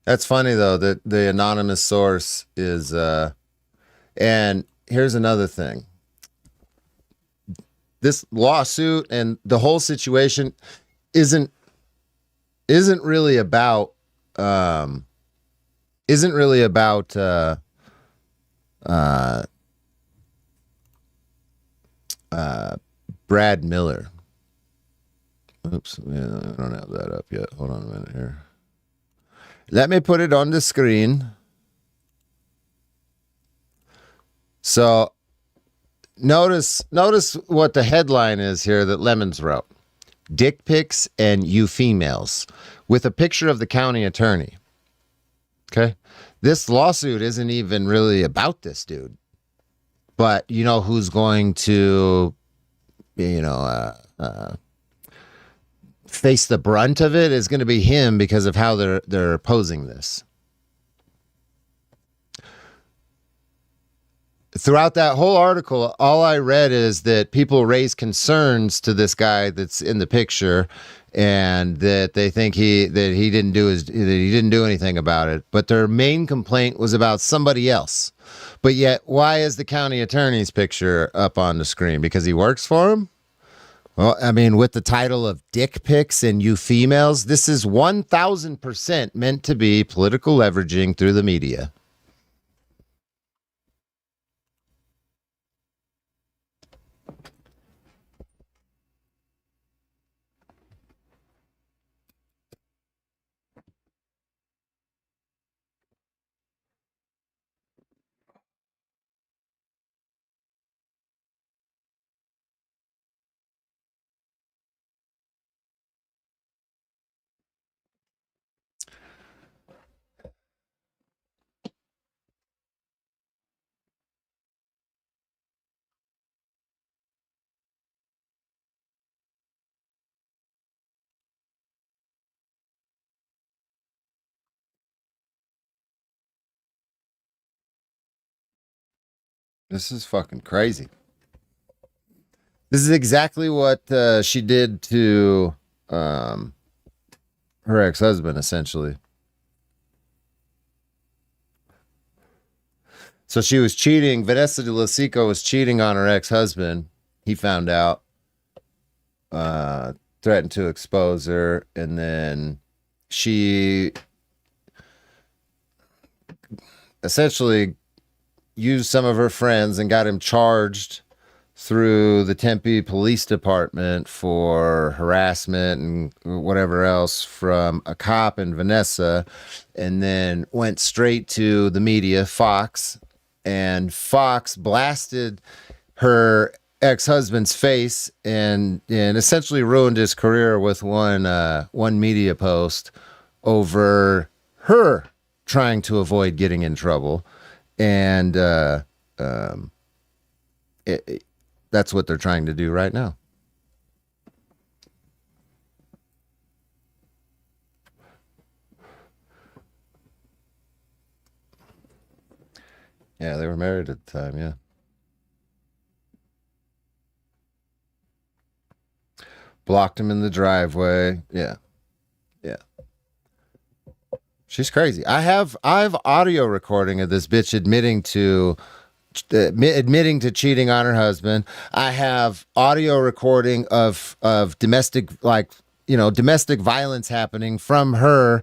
Speaker 1: That's funny, though, that the anonymous source is, and here's another thing. This lawsuit and the whole situation isn't really about, Brad Miller. Oops, yeah, I don't have that up yet. Hold on a minute here. Let me put it on the screen. So notice what the headline is here that Lemons wrote. Dick pics and you females, with a picture of the county attorney. Okay? This lawsuit isn't even really about this dude. But you know who's going to, face the brunt of it is going to be him because of how they're posing this. throughout that whole article, all I read is that people raise concerns to this guy that's in the picture, and that they think he didn't do anything about it. But their main complaint was about somebody else. But yet, why is the county attorney's picture up on the screen? Because he works for him? Well, I mean, with the title of Dick Pics and You Females, this is 1,000% meant to be political leveraging through the media. This is fucking crazy. This is exactly what she did to her ex-husband, essentially. So she was cheating. Vanessa de Losicco was cheating on her ex-husband. He found out, threatened to expose her, and then she essentially used some of her friends and got him charged through the Tempe Police Department for harassment and whatever else from a cop in Vanessa, and then went straight to the media, Fox, and Fox blasted her ex-husband's face and essentially ruined his career with one media post over her trying to avoid getting in trouble. And that's what they're trying to do right now. Yeah, they were married at the time, yeah. Blocked him in the driveway. Yeah. Yeah. She's crazy. I have audio recording of this bitch admitting to cheating on her husband. I have audio recording of domestic violence happening from her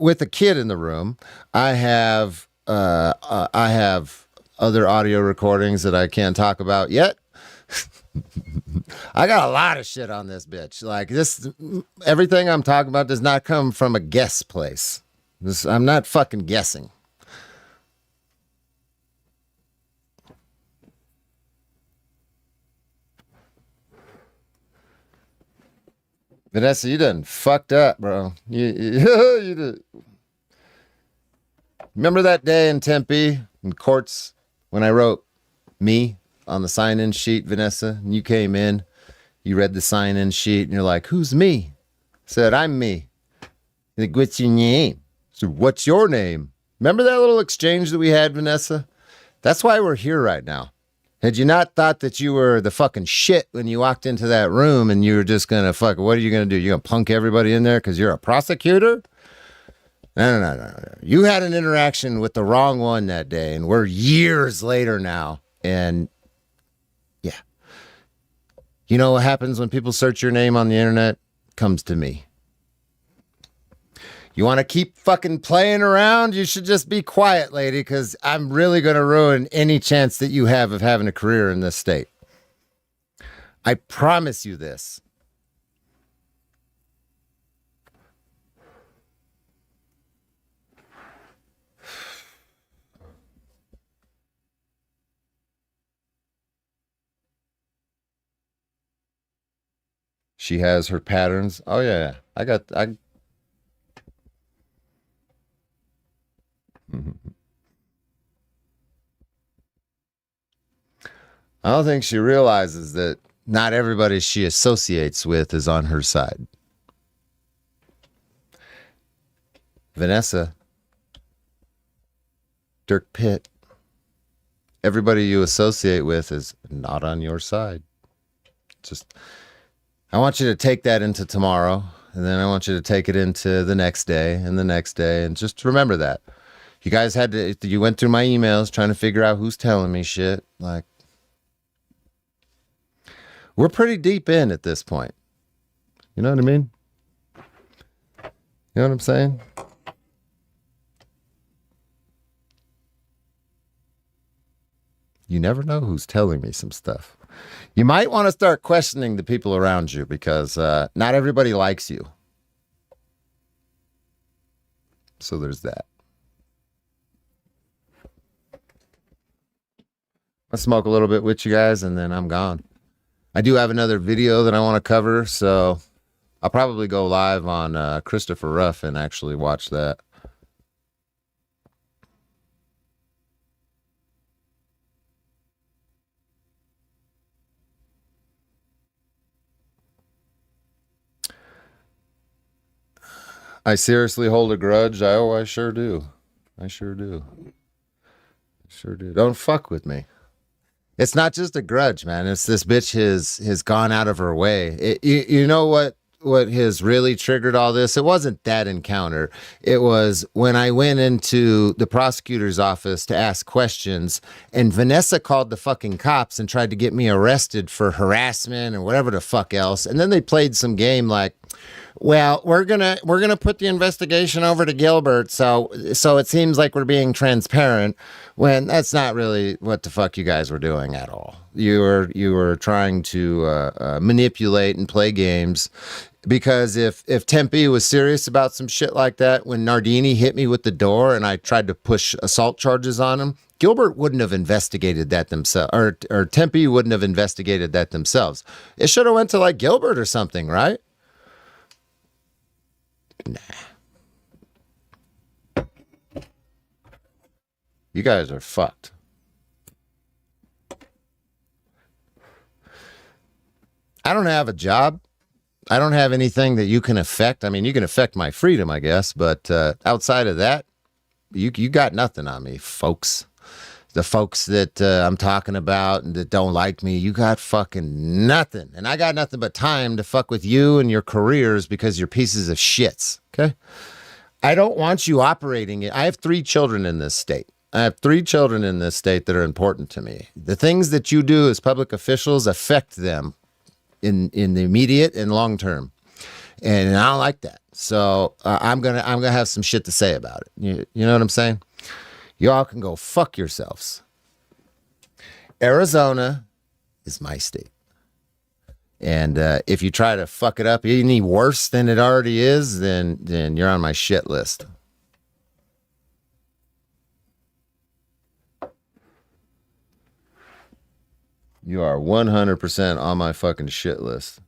Speaker 1: with a kid in the room. I have other audio recordings that I can't talk about yet. I got a lot of shit on this bitch. Like this, everything I'm talking about does not come from a guess place. I'm not fucking guessing. Vanessa, you done fucked up, bro. You did. Remember that day in Tempe in courts when I wrote me on the sign-in sheet, Vanessa? And you came in, you read the sign-in sheet, and you're like, who's me? I said, I'm me. You're like, what's your name? So what's your name? Remember that little exchange that we had, Vanessa? That's why we're here right now. Had you not thought that you were the fucking shit when you walked into that room and you were just going to what are you going to do? You're going to punk everybody in there because you're a prosecutor? No. You had an interaction with the wrong one that day, and we're years later now. And yeah. You know what happens when people search your name on the internet? Comes to me. You want to keep fucking playing around? You should just be quiet, lady, because I'm really going to ruin any chance that you have of having a career in this state. I promise you this. She has her patterns. Oh, yeah. I don't think she realizes that not everybody she associates with is on her side. Vanessa, Dirk Pitt, everybody you associate with is not on your side. Just, I want you to take that into tomorrow, and then I want you to take it into the next day and the next day, and just remember that. You guys you went through my emails trying to figure out who's telling me shit. Like, we're pretty deep in at this point. You know what I mean? You know what I'm saying? You never know who's telling me some stuff. You might want to start questioning the people around you because not everybody likes you. So there's that. I'll smoke a little bit with you guys and then I'm gone. I do have another video that I want to cover, so I'll probably go live on Christopher Ruff and actually watch that. I seriously hold a grudge. I sure do. I sure do. Sure do. Don't fuck with me. It's not just a grudge, man. It's this bitch has gone out of her way. You know what has really triggered all this? It wasn't that encounter. It was when I went into the prosecutor's office to ask questions, and Vanessa called the fucking cops and tried to get me arrested for harassment and whatever the fuck else. And then they played some game like, well, we're gonna put the investigation over to Gilbert, so it seems like we're being transparent, when that's not really what the fuck you guys were doing at all. You were trying to manipulate and play games, because if Tempe was serious about some shit like that, when Nardini hit me with the door and I tried to push assault charges on him, Gilbert wouldn't have investigated that themselves, or Tempe wouldn't have investigated that themselves. It should have went to like Gilbert or something, right? Nah. You guys are fucked. I don't have a job. I don't have anything that you can affect. I mean, you can affect my freedom, I guess, but outside of that, you got nothing on me, folks. The folks that I'm talking about and that don't like me, you got fucking nothing. And I got nothing but time to fuck with you and your careers because you're pieces of shits, okay? I don't want you operating it. I have 3 children in this state. I have 3 children in this state that are important to me. The things that you do as public officials affect them in the immediate and long term. And I don't like that. So I'm gonna have some shit to say about it. You know what I'm saying? Y'all can go fuck yourselves. Arizona is my state. And if you try to fuck it up any worse than it already is, then you're on my shit list. You are 100% on my fucking shit list.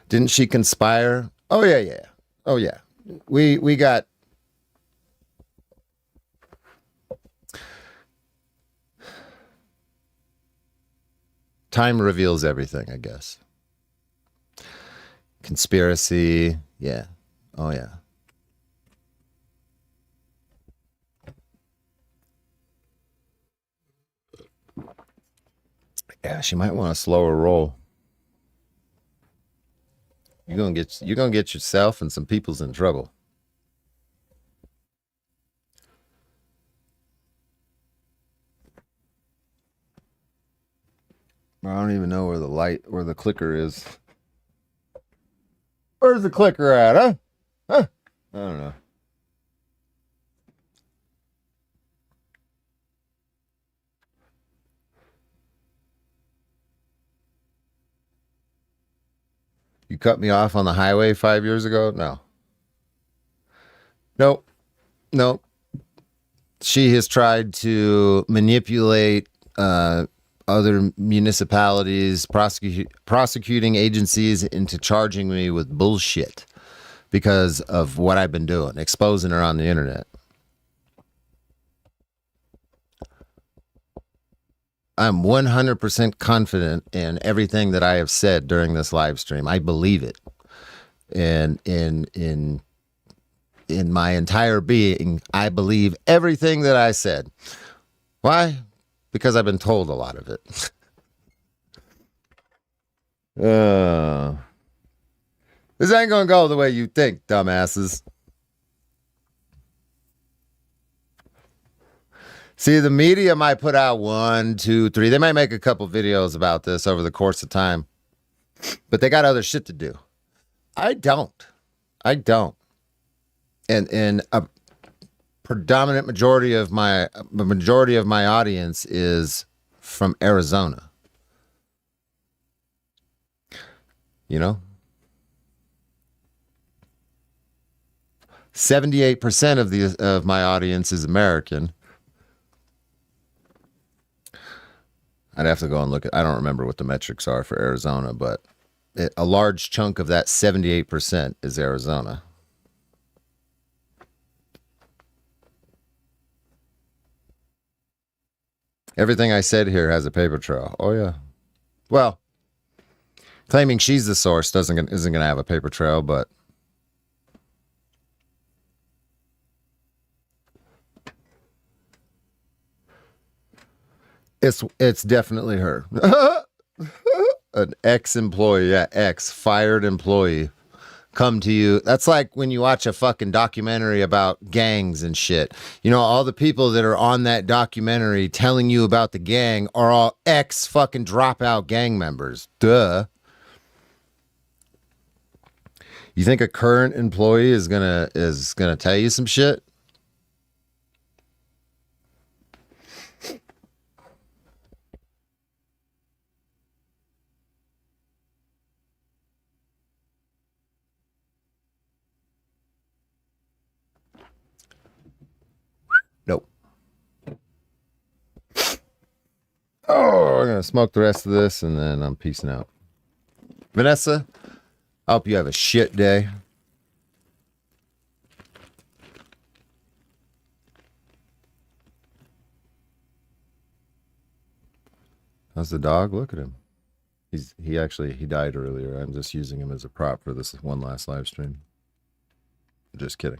Speaker 1: Didn't she conspire? Oh, yeah. Oh, yeah. We got... Time reveals everything, I guess. Conspiracy. Yeah. Oh, yeah. Yeah, she might want a slower roll. You're gonna get yourself and some people's in trouble. I don't even know where the clicker is. Where's the clicker at, huh? Huh? I don't know. You cut me off on the highway 5 years ago? No. Nope. She has tried to manipulate other municipalities, prosecuting agencies into charging me with bullshit because of what I've been doing, exposing her on the internet. I'm 100% confident in everything that I have said during this live stream. I believe it. And in my entire being, I believe everything that I said. Why? Because I've been told a lot of it. This ain't gonna go the way you think, dumbasses. See, the media might put out 1, 2, 3. They might make a couple videos about this over the course of time, but they got other shit to do. I don't. And a predominant majority of my audience is from Arizona. You know, 78% of my audience is American. I'd have to go and look at. I don't remember what the metrics are for Arizona, but a large chunk of that 78% is Arizona. Everything I said here has a paper trail. Oh yeah. Well, claiming she's the source isn't going to have a paper trail, but it's definitely her. An ex-employee, fired employee come to you. That's like when you watch a fucking documentary about gangs and shit. You know, all the people that are on that documentary telling you about the gang are all ex-fucking dropout gang members. Duh. You think a current employee is gonna tell you some shit? Nope. Oh, I'm gonna smoke the rest of this and then I'm peacing out. Vanessa, I hope you have a shit day. How's the dog? Look at him. He died earlier. I'm just using him as a prop for this one last live stream. Just kidding.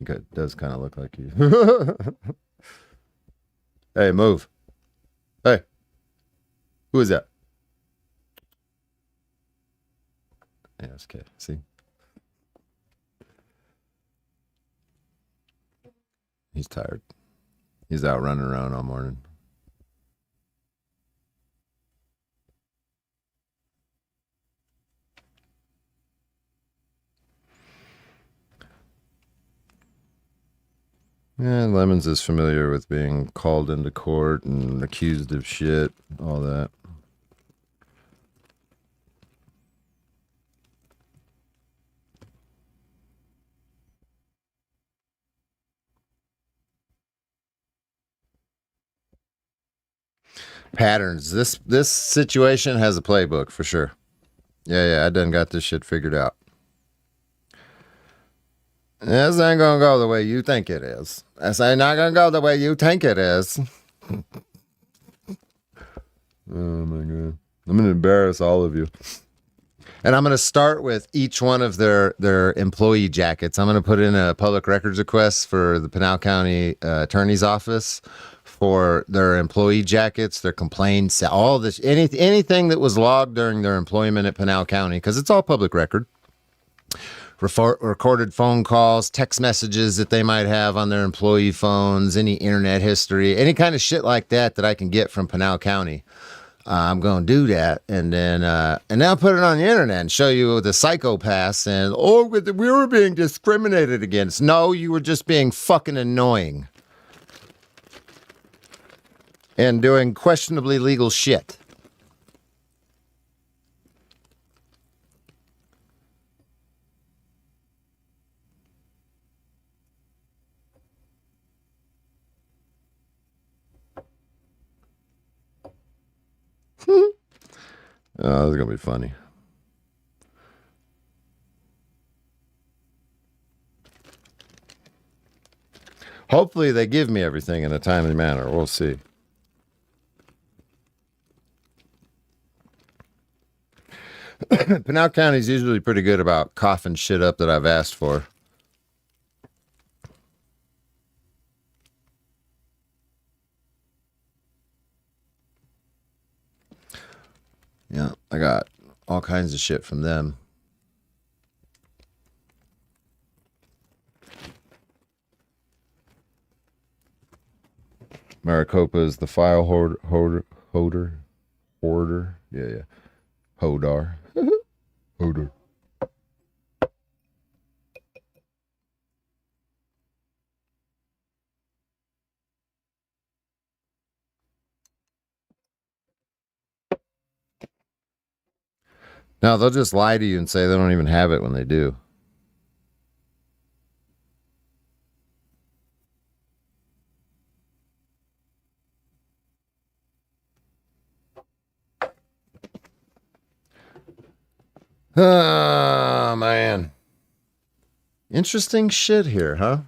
Speaker 1: It does kind of look like you. Hey, move. Hey. Who is that? Yeah, it's okay. See? He's tired. He's out running around all morning. Yeah, Lemons is familiar with being called into court and accused of shit, all that. Patterns. This situation has a playbook for sure. Yeah, I done got this shit figured out. This ain't gonna go the way you think it is. This ain't not gonna go the way you think it is. Oh my god. I'm gonna embarrass all of you. And I'm gonna start with each one of their employee jackets. I'm gonna put in a public records request for the Pinal County Attorney's Office for their employee jackets, their complaints, all this, anything that was logged during their employment at Pinal County, because it's all public record. Recorded phone calls, text messages that they might have on their employee phones, any internet history, any kind of shit like that I can get from Pinal County. I'm going to do that, and then I'll put it on the internet and show you the psychopaths and, we were being discriminated against. No, you were just being fucking annoying and doing questionably legal shit. Oh, this is going to be funny. Hopefully they give me everything in a timely manner. We'll see. Pinal County is usually pretty good about coughing shit up that I've asked for. I got all kinds of shit from them. Maricopa is the file hoarder. Yeah. Hodar. Hodor. No, they'll just lie to you and say they don't even have it when they do. Oh, man. Interesting shit here, huh?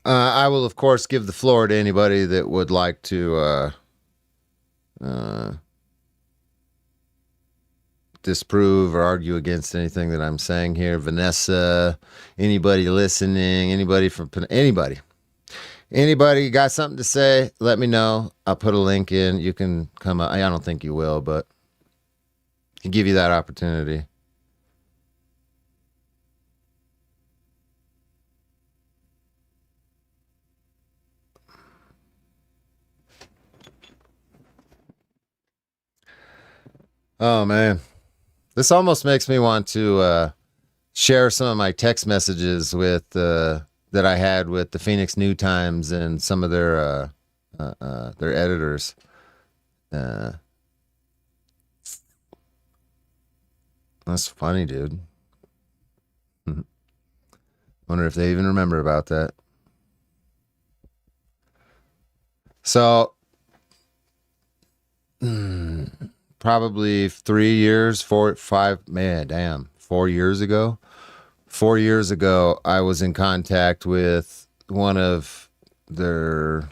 Speaker 1: I will, of course, give the floor to anybody that would like to disprove or argue against anything that I'm saying here. Vanessa, anybody listening, anybody got something to say, let me know. I'll put a link in. You can come up. I don't think you will, but I'll give you that opportunity. Oh, man. This almost makes me want to share some of my text messages with that I had with the Phoenix New Times and some of their editors. That's funny, dude. Wonder if they even remember about that. So, probably 4 years ago. 4 years ago, I was in contact with one of their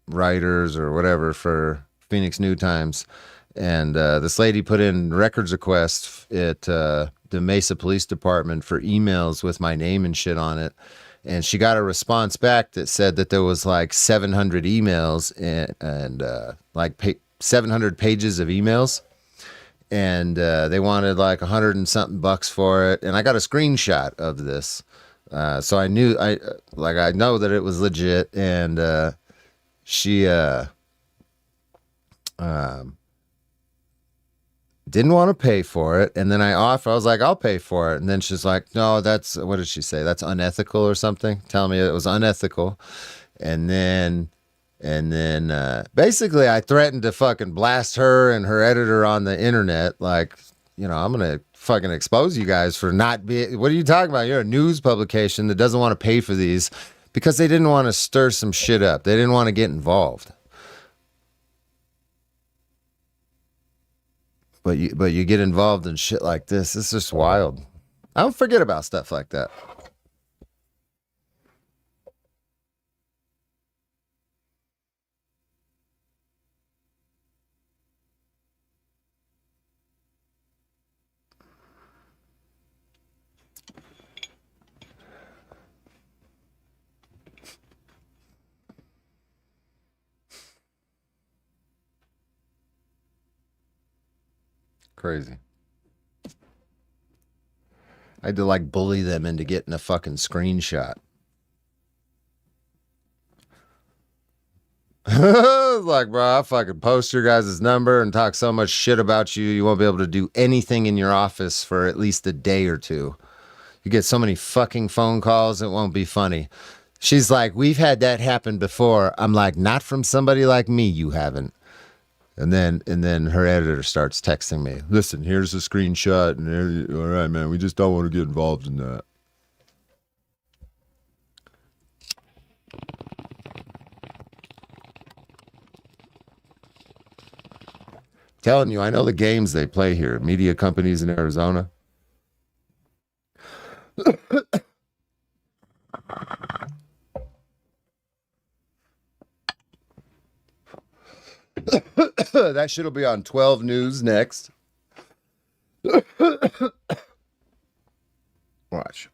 Speaker 1: writers or whatever for Phoenix New Times. And this lady put in records requests at the Mesa Police Department for emails with my name and shit on it. And she got a response back that said that there was like 700 emails and 700 pages of emails. And they wanted like 100 and something bucks for it. And I got a screenshot of this. So I know that it was legit. And she didn't want to pay for it. And then I was like, I'll pay for it. And then she's like, no, what did she say? That's unethical or something? Telling me it was unethical. And then basically I threatened to fucking blast her and her editor on the internet. Like, I'm going to fucking expose you guys for not being, what are you talking about? You're a news publication that doesn't want to pay for these because they didn't want to stir some shit up. They didn't want to get involved. But you get involved in shit like this. It's just wild. I don't forget about stuff like that. Crazy. I had to like bully them into getting a fucking screenshot. Like, bro, I'll fucking post your guys' number and talk so much shit about you, you won't be able to do anything in your office for at least a day or two. You get so many fucking phone calls, it won't be funny. She's like, we've had that happen before. I'm like, not from somebody like me, you haven't. And then her editor starts texting me. Listen, here's a screenshot. And all right, man, we just don't want to get involved in that. Telling you, I know the games they play here. Media companies in Arizona. That shit will be on 12 News next. Watch.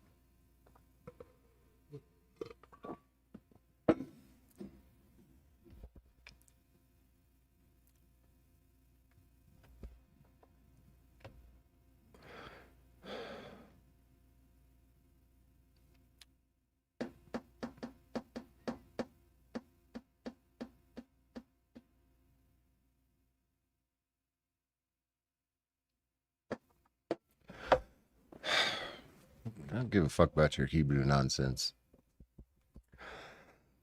Speaker 1: I don't give a fuck about your Hebrew nonsense.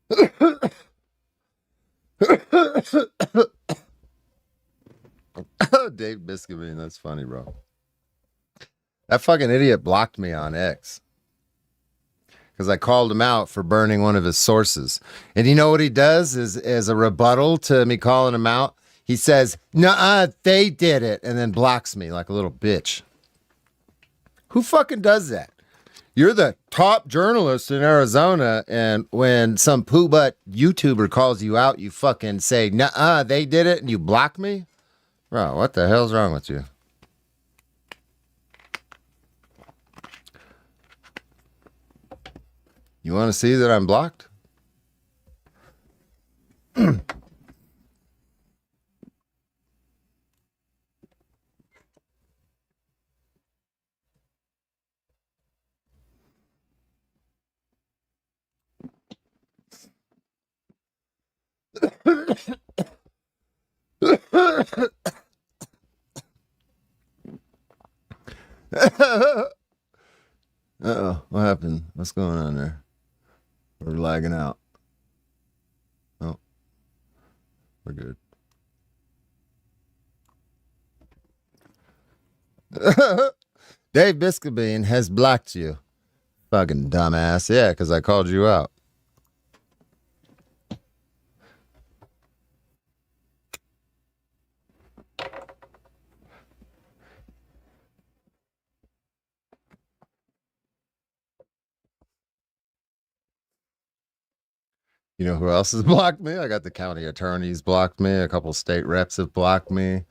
Speaker 1: Dave Biscobine, that's funny, bro. That fucking idiot blocked me on X because I called him out for burning one of his sources. And you know what he does is, as a rebuttal to me calling him out? He says, "Nuh-uh, they did it," and then blocks me like a little bitch. Who fucking does that? You're the top journalist in Arizona, and when some poo-butt YouTuber calls you out, you fucking say, "Nuh-uh, they did it," and you block me? Bro, what the hell's wrong with you? You want to see that I'm blocked? Uh-oh, what happened? What's going on there? We're lagging out. Oh, we're good. Dave Biscobine has blocked you. Fucking dumbass. Yeah, because I called you out. You know who else has blocked me? I got the county attorneys blocked me. A couple state reps have blocked me. A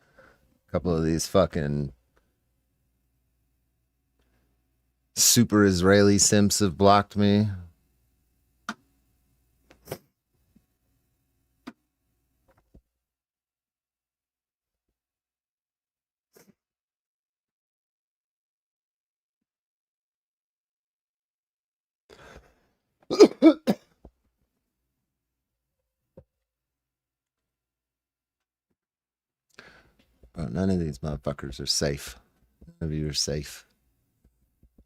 Speaker 1: couple of these fucking super Israeli simps have blocked me. But none of these motherfuckers are safe. None of you are safe.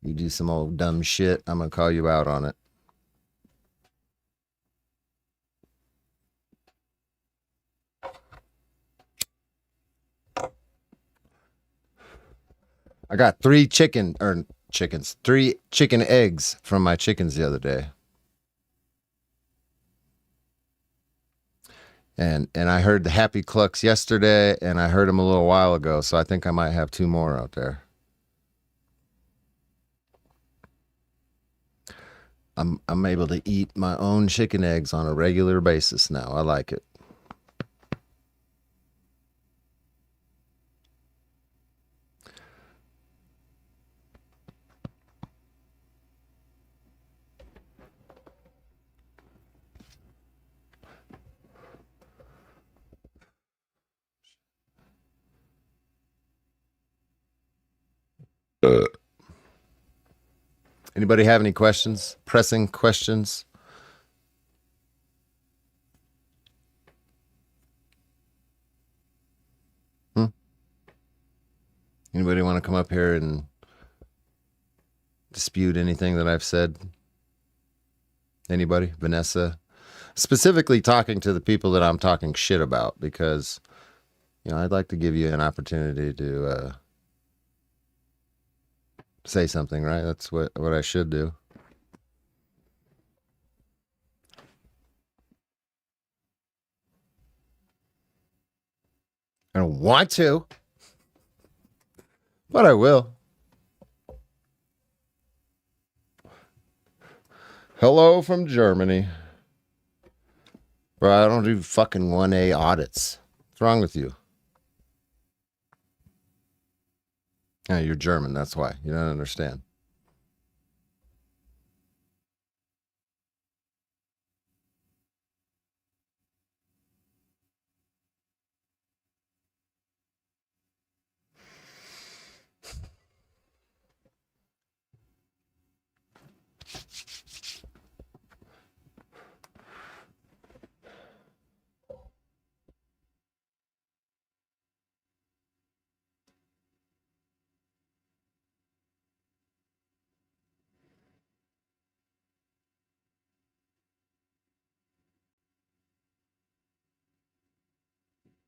Speaker 1: You do some old dumb shit, I'm gonna call you out on it. I got three chicken eggs from my chickens the other day. And I heard the happy clucks yesterday, and I heard them a little while ago, so I think I might have 2 more out there. I'm able to eat my own chicken eggs on a regular basis now. I like it. Anybody have any questions? Pressing questions? Anybody want to come up here and dispute anything that I've said? Anybody? Vanessa? Specifically talking to the people that I'm talking shit about, because, you know, I'd like to give you an opportunity to say something, right? That's what I should do. I don't want to, but I will. Hello from Germany. Bro, I don't do fucking 1A audits. What's wrong with you? Yeah, you're German, that's why. You don't understand.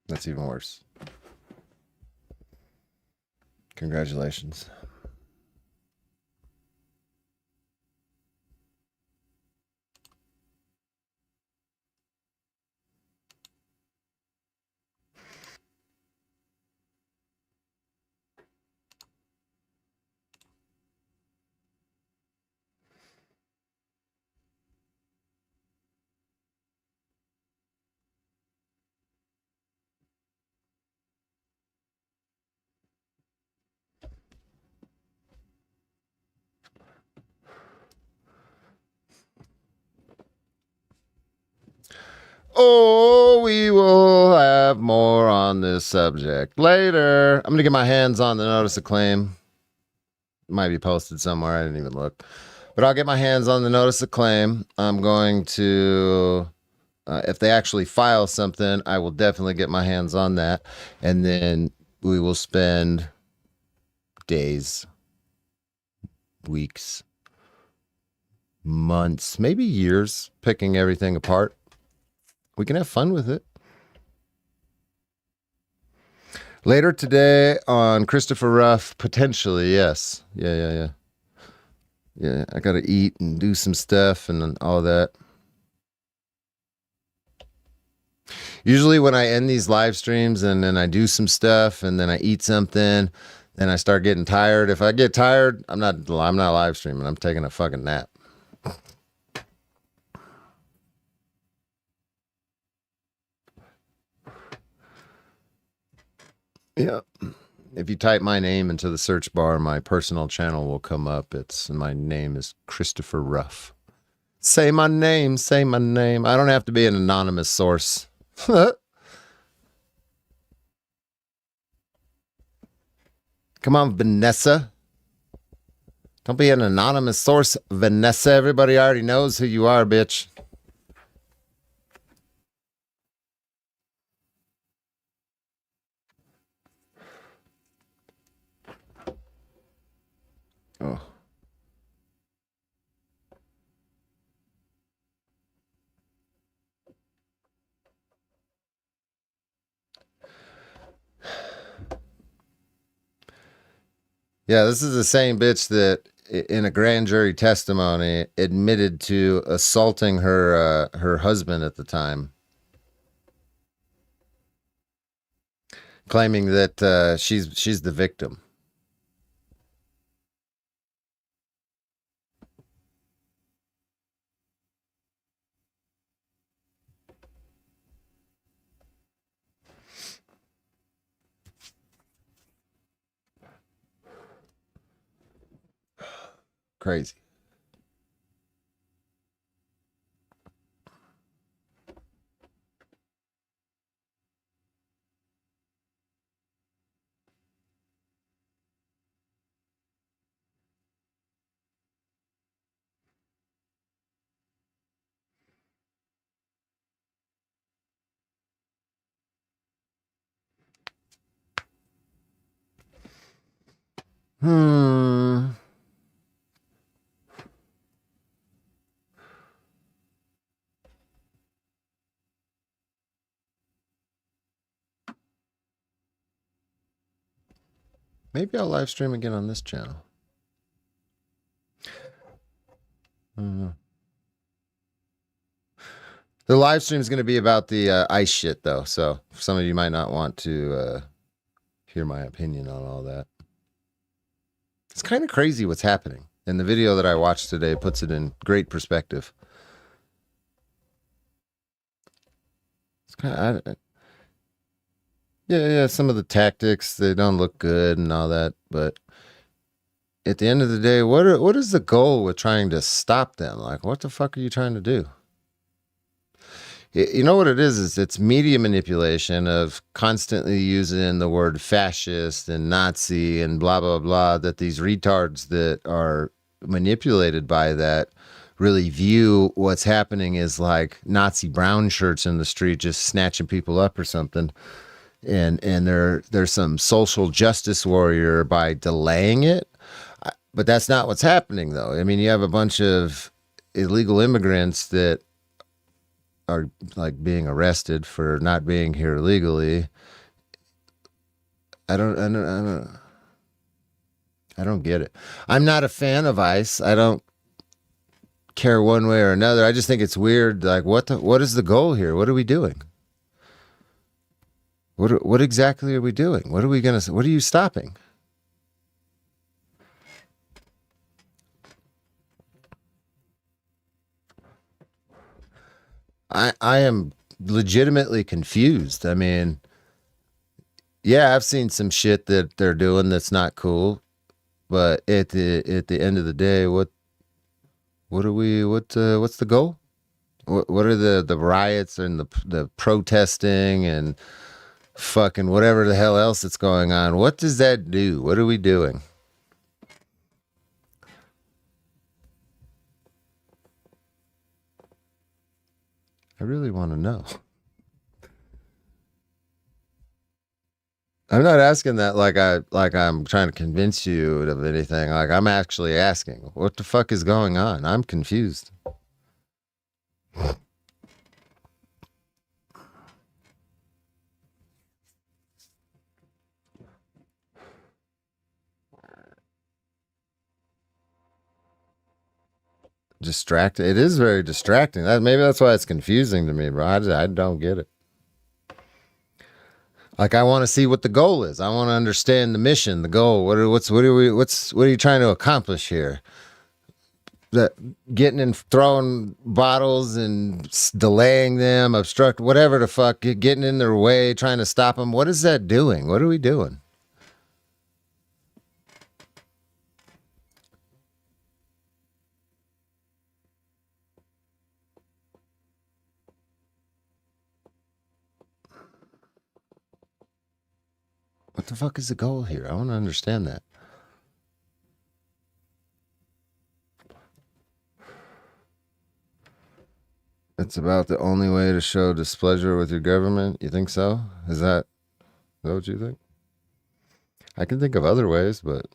Speaker 1: That's even worse. Congratulations. Oh, we will have more on this subject later. I'm going to get my hands on the notice of claim. It might be posted somewhere. I didn't even look. But I'll get my hands on the notice of claim. I'm going to, if they actually file something, I will definitely get my hands on that. And then we will spend days, weeks, months, maybe years picking everything apart. We can have fun with it. Later today on Christopher Ruff, potentially, yes. Yeah, I got to eat and do some stuff and all that. Usually when I end these live streams and then I do some stuff and then I eat something, then I start getting tired. If I get tired, I'm not live streaming. I'm taking a fucking nap. Yeah. If you type my name into the search bar, my personal channel will come up. My name is Christopher Ruff. Say my name, say my name. I don't have to be an anonymous source. Come on, Vanessa. Don't be an anonymous source, Vanessa. Everybody already knows who you are, bitch. Oh. Yeah, this is the same bitch that in a grand jury testimony admitted to assaulting her husband at the time, claiming that she's the victim. Crazy. Hmm. Maybe I'll live stream again on this channel. The live stream is going to be about the ice shit, though. So some of you might not want to hear my opinion on all that. It's kind of crazy what's happening. And the video that I watched today puts it in great perspective. It's kind of, yeah, some of the tactics, they don't look good and all that, but at the end of the day, what is the goal with trying to stop them? Like, what the fuck are you trying to do? You know what it is it's media manipulation of constantly using the word fascist and Nazi and blah, blah, blah, that these retards that are manipulated by that really view what's happening as like Nazi brown shirts in the street just snatching people up or something. And there's some social justice warrior by delaying it. But that's not what's happening, though. I mean, you have a bunch of illegal immigrants that are like being arrested for not being here legally. I don't get it. I'm not a fan of ICE. I don't care one way or another. I just think it's weird. Like, what is the goal here? What are we doing? What exactly are we doing? What are you stopping? I am legitimately confused. I mean, yeah, I've seen some shit that they're doing that's not cool, but at the end of the day, what's the goal? What are the riots and the protesting and fucking whatever the hell else that's going on? What does that do? What are we doing? I really want to know. I'm not asking that like I'm trying to convince you of anything. Like, I'm actually asking, what the fuck is going on? I'm confused. Distracted. It is very distracting. Maybe that's why it's confusing to me, bro. I don't get it. Like, I want to see what the goal is. I want to understand the mission, the goal. What are you trying to accomplish here? That getting and throwing bottles and delaying them, obstruct, whatever the fuck, getting in their way, trying to stop them. What is that doing? What are we doing? What the fuck is the goal here? I want to understand that. It's about the only way to show displeasure with your government. You think so? Is that what you think? I can think of other ways, but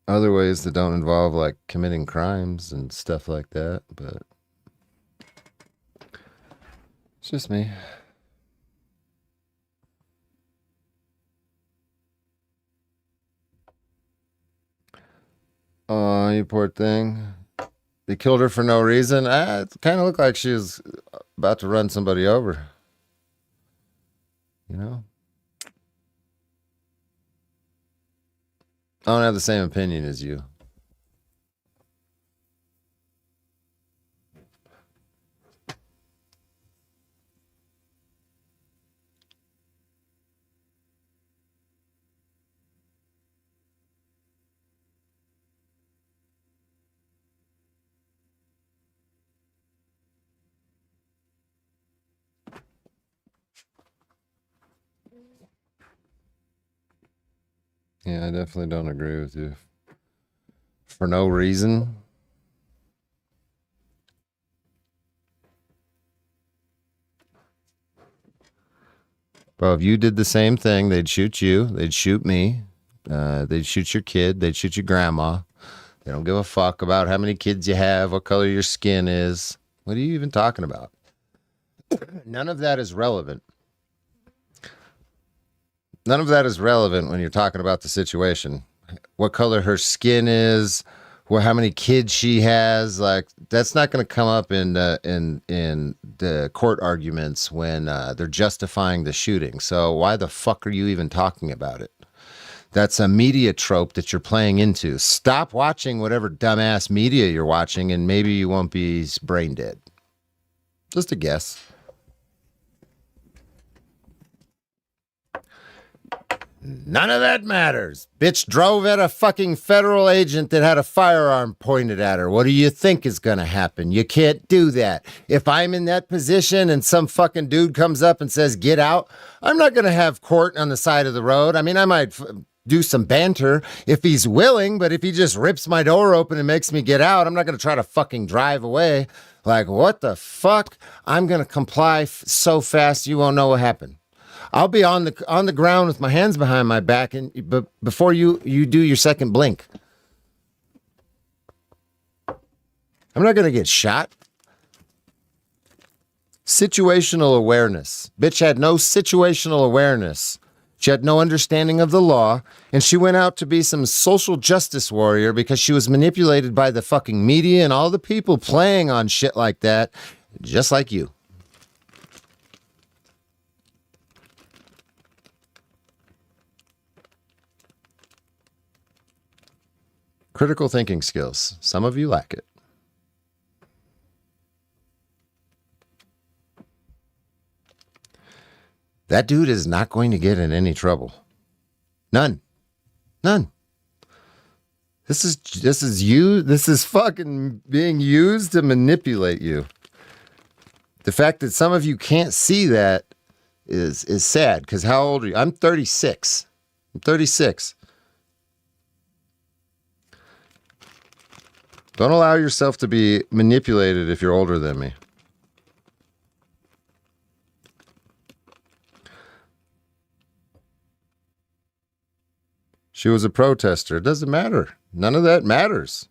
Speaker 1: other ways that don't involve like committing crimes and stuff like that. But it's just me. Oh, you poor thing. They killed her for no reason. It kind of looked like she was about to run somebody over. You know? I don't have the same opinion as you. Yeah, I definitely don't agree with you. For no reason. Bro, if you did the same thing, they'd shoot you. They'd shoot me. They'd shoot your kid. They'd shoot your grandma. They don't give a fuck about how many kids you have, what color your skin is. What are you even talking about? None of that is relevant. None of that is relevant when you're talking about the situation. What color her skin is, how many kids she has. Like, that's not going to come up in the court arguments when they're justifying the shooting. So why the fuck are you even talking about it? That's a media trope that you're playing into. Stop watching whatever dumbass media you're watching, and maybe you won't be brain dead. Just a guess. None of that matters. Bitch drove at a fucking federal agent that had a firearm pointed at her. What do you think is going to happen? You can't do that. If I'm in that position and some fucking dude comes up and says, get out, I'm not going to have court on the side of the road. I mean, I might do some banter if he's willing, but if he just rips my door open and makes me get out, I'm not going to try to fucking drive away. Like, what the fuck? I'm going to comply so fast you won't know what happened. I'll be on the ground with my hands behind my back, but before you do your second blink, I'm not gonna get shot. Situational awareness. Bitch had no situational awareness. She had no understanding of the law, and she went out to be some social justice warrior because she was manipulated by the fucking media and all the people playing on shit like that, just like you. Critical thinking skills. Some of you lack it. That dude is not going to get in any trouble. None. None. This is you. This is fucking being used to manipulate you. The fact that some of you can't see that is sad, because how old are you? I'm 36. I'm 36. Don't allow yourself to be manipulated if you're older than me. She was a protester. It doesn't matter. None of that matters.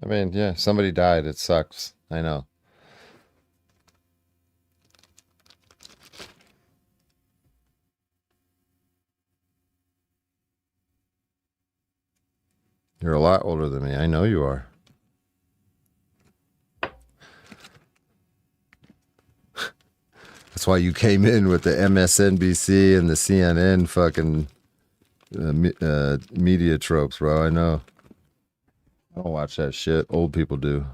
Speaker 1: I mean, yeah, somebody died. It sucks. I know. You're a lot older than me. I know you are. That's why you came in with the MSNBC and the CNN fucking media tropes, bro. I know. I don't watch that shit. Old people do.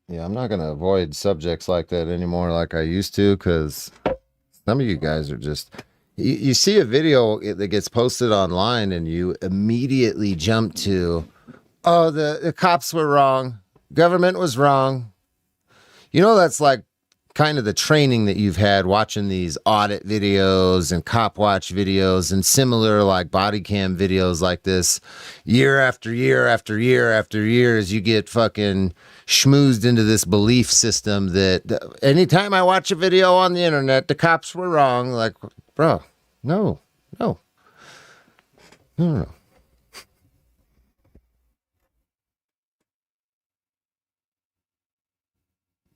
Speaker 1: Yeah, I'm not going to avoid subjects like that anymore like I used to, because some of you guys are just... You see a video that gets posted online and you immediately jump to, oh, the cops were wrong. Government was wrong. You know, that's like kind of the training that you've had watching these audit videos and cop watch videos and similar like body cam videos like this year after year after year after year, as you get fucking schmoozed into this belief system that anytime I watch a video on the internet, the cops were wrong. Like, bro, no.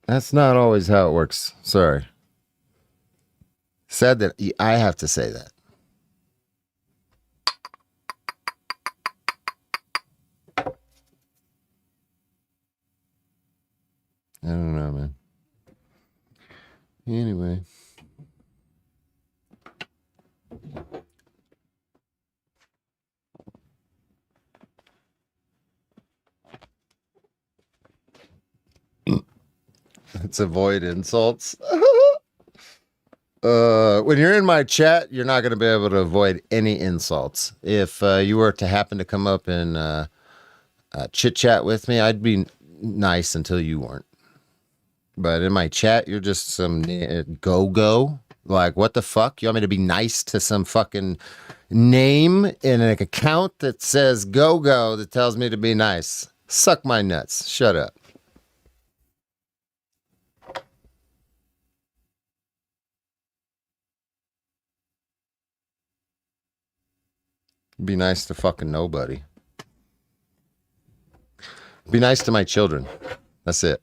Speaker 1: That's not always how it works. Sorry. Sad that I have to say that. I don't know, man. Anyway. Let's avoid insults. When you're in my chat, you're not going to be able to avoid any insults. If you were to happen to come up and chit chat with me, I'd be nice until you weren't. But in my chat, you're just some go-go. Like, what the fuck? You want me to be nice to some fucking name in an account that says go go that tells me to be nice? Suck my nuts. Shut up. Be nice to fucking nobody. Be nice to my children. That's it.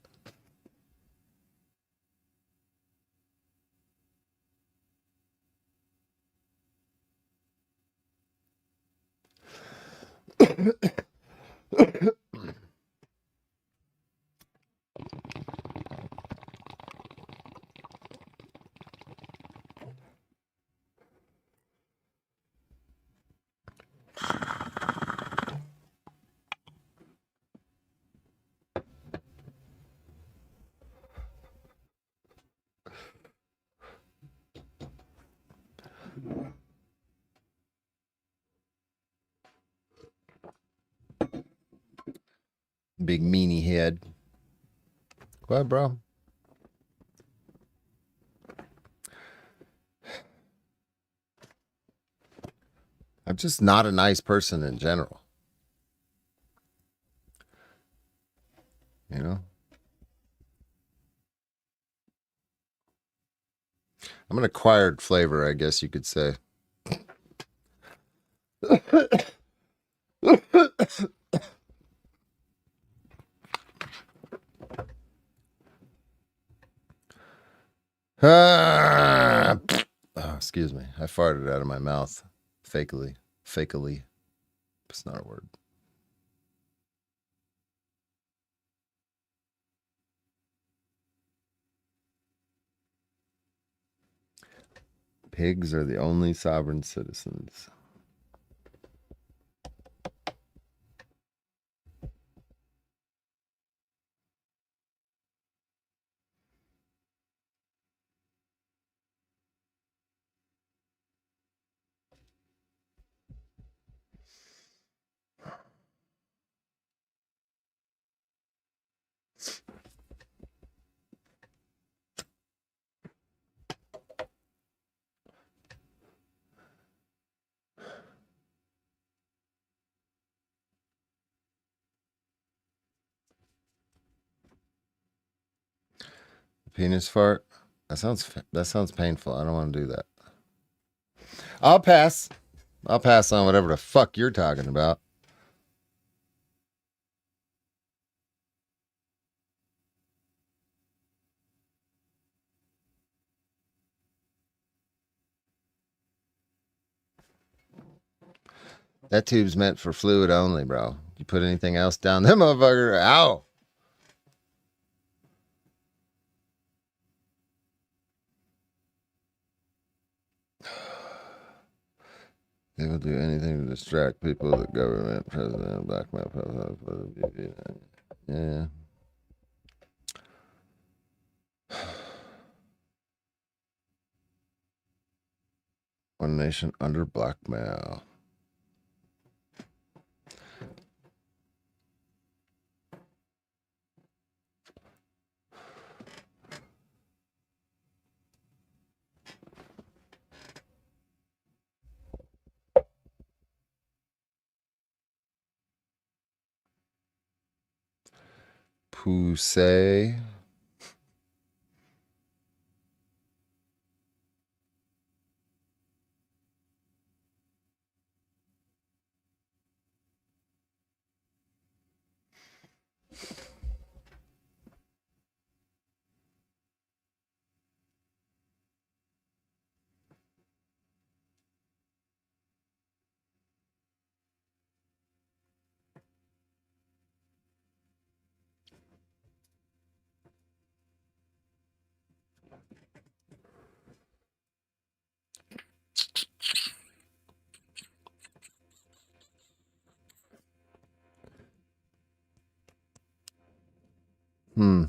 Speaker 1: Big meanie head. What, bro? I'm just not a nice person in general. You know? I'm an acquired flavor, I guess you could say. Ah, oh, excuse me. I farted out of my mouth. Fakely. Fakely. It's not a word. Pigs are the only sovereign citizens. Penis fart? That sounds painful. I don't want to do that. I'll pass. I'll pass on whatever the fuck you're talking about. That tube's meant for fluid only, bro. You put anything else down, that motherfucker, ow. They will do anything to distract people, the government, president, blackmail, yeah. One nation under blackmail. Poussey. Hmm.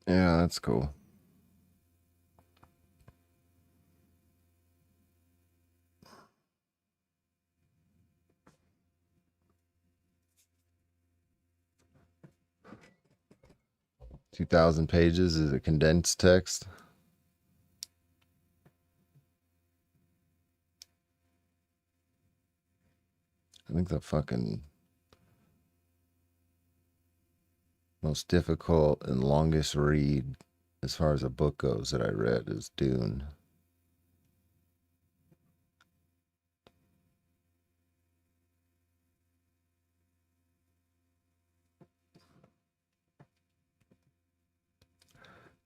Speaker 1: Yeah, that's cool. 2,000 pages is a condensed text. I think the fucking most difficult and longest read as far as a book goes that I read is Dune.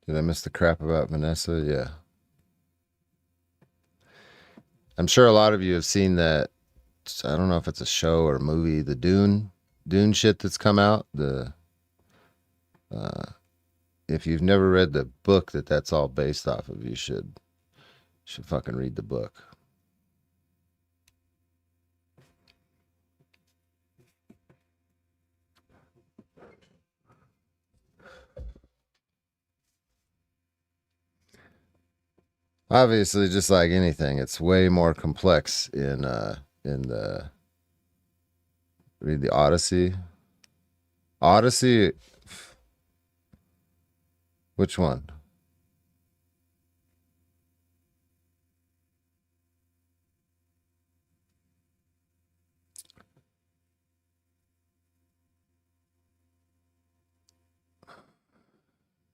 Speaker 1: Did I miss the crap about Vanessa? Yeah. I'm sure a lot of you have seen that. I don't know if it's a show or a movie, the Dune shit that's come out. If you've never read the book that's all based off of, you should fucking read the book. Obviously, just like anything, it's way more complex in the read the Odyssey. Odyssey, which one?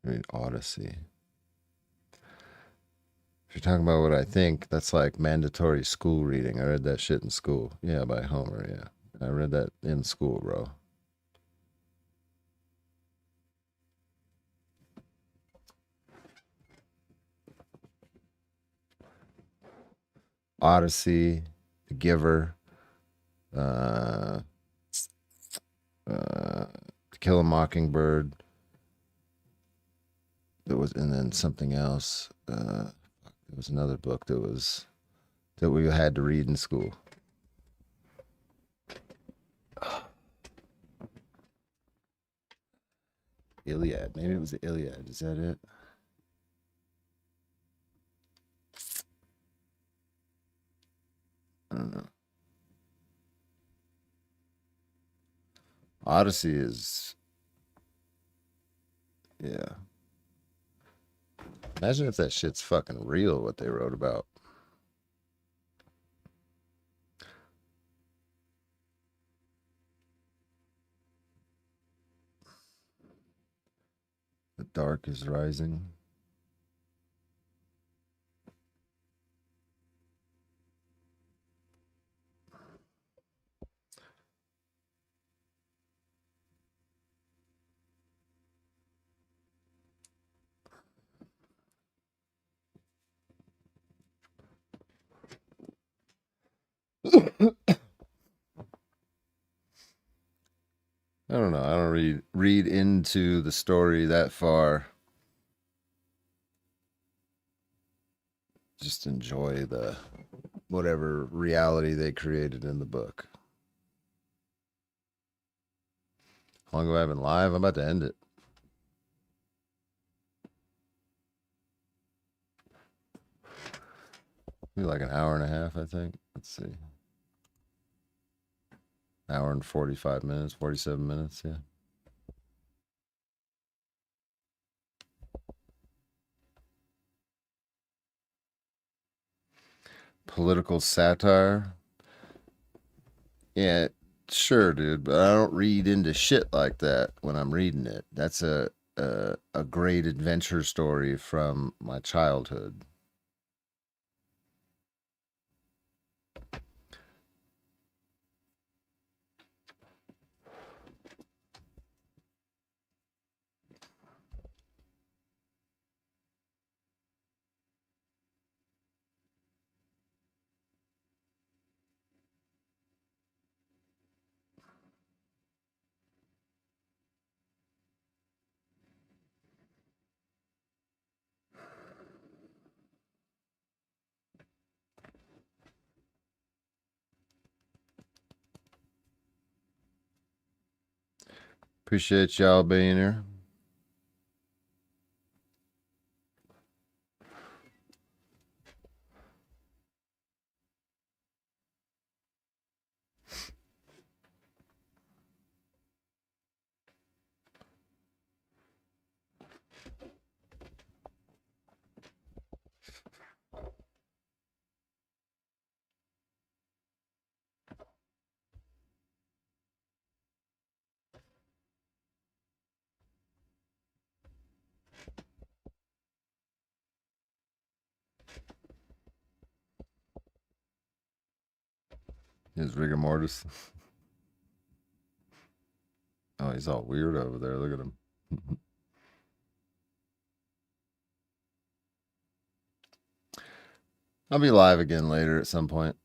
Speaker 1: Read Odyssey. If you're talking about what I think, that's like mandatory school reading. I read that shit in school. Yeah, by Homer. Yeah, I read that in school, bro. Odyssey, The Giver, To Kill a Mockingbird. There was, and then something else. There was another book that we had to read in school. Iliad. Maybe it was the Iliad. Is that it? I don't know. Odyssey is, yeah. Imagine if that shit's fucking real, what they wrote about. The dark is rising. I don't know. I don't read into the story that far. Just enjoy the whatever reality they created in the book. How long have I been live? I'm about to end it. Maybe like an hour and a half, I think. Let's see. Hour and 45 minutes, 47 minutes, yeah. Political satire. Yeah, sure, dude, but I don't read into shit like that when I'm reading it. That's a great adventure story from my childhood. Appreciate y'all being here. His rigor mortis. Oh, he's all weird over there. Look at him. I'll be live again later at some point.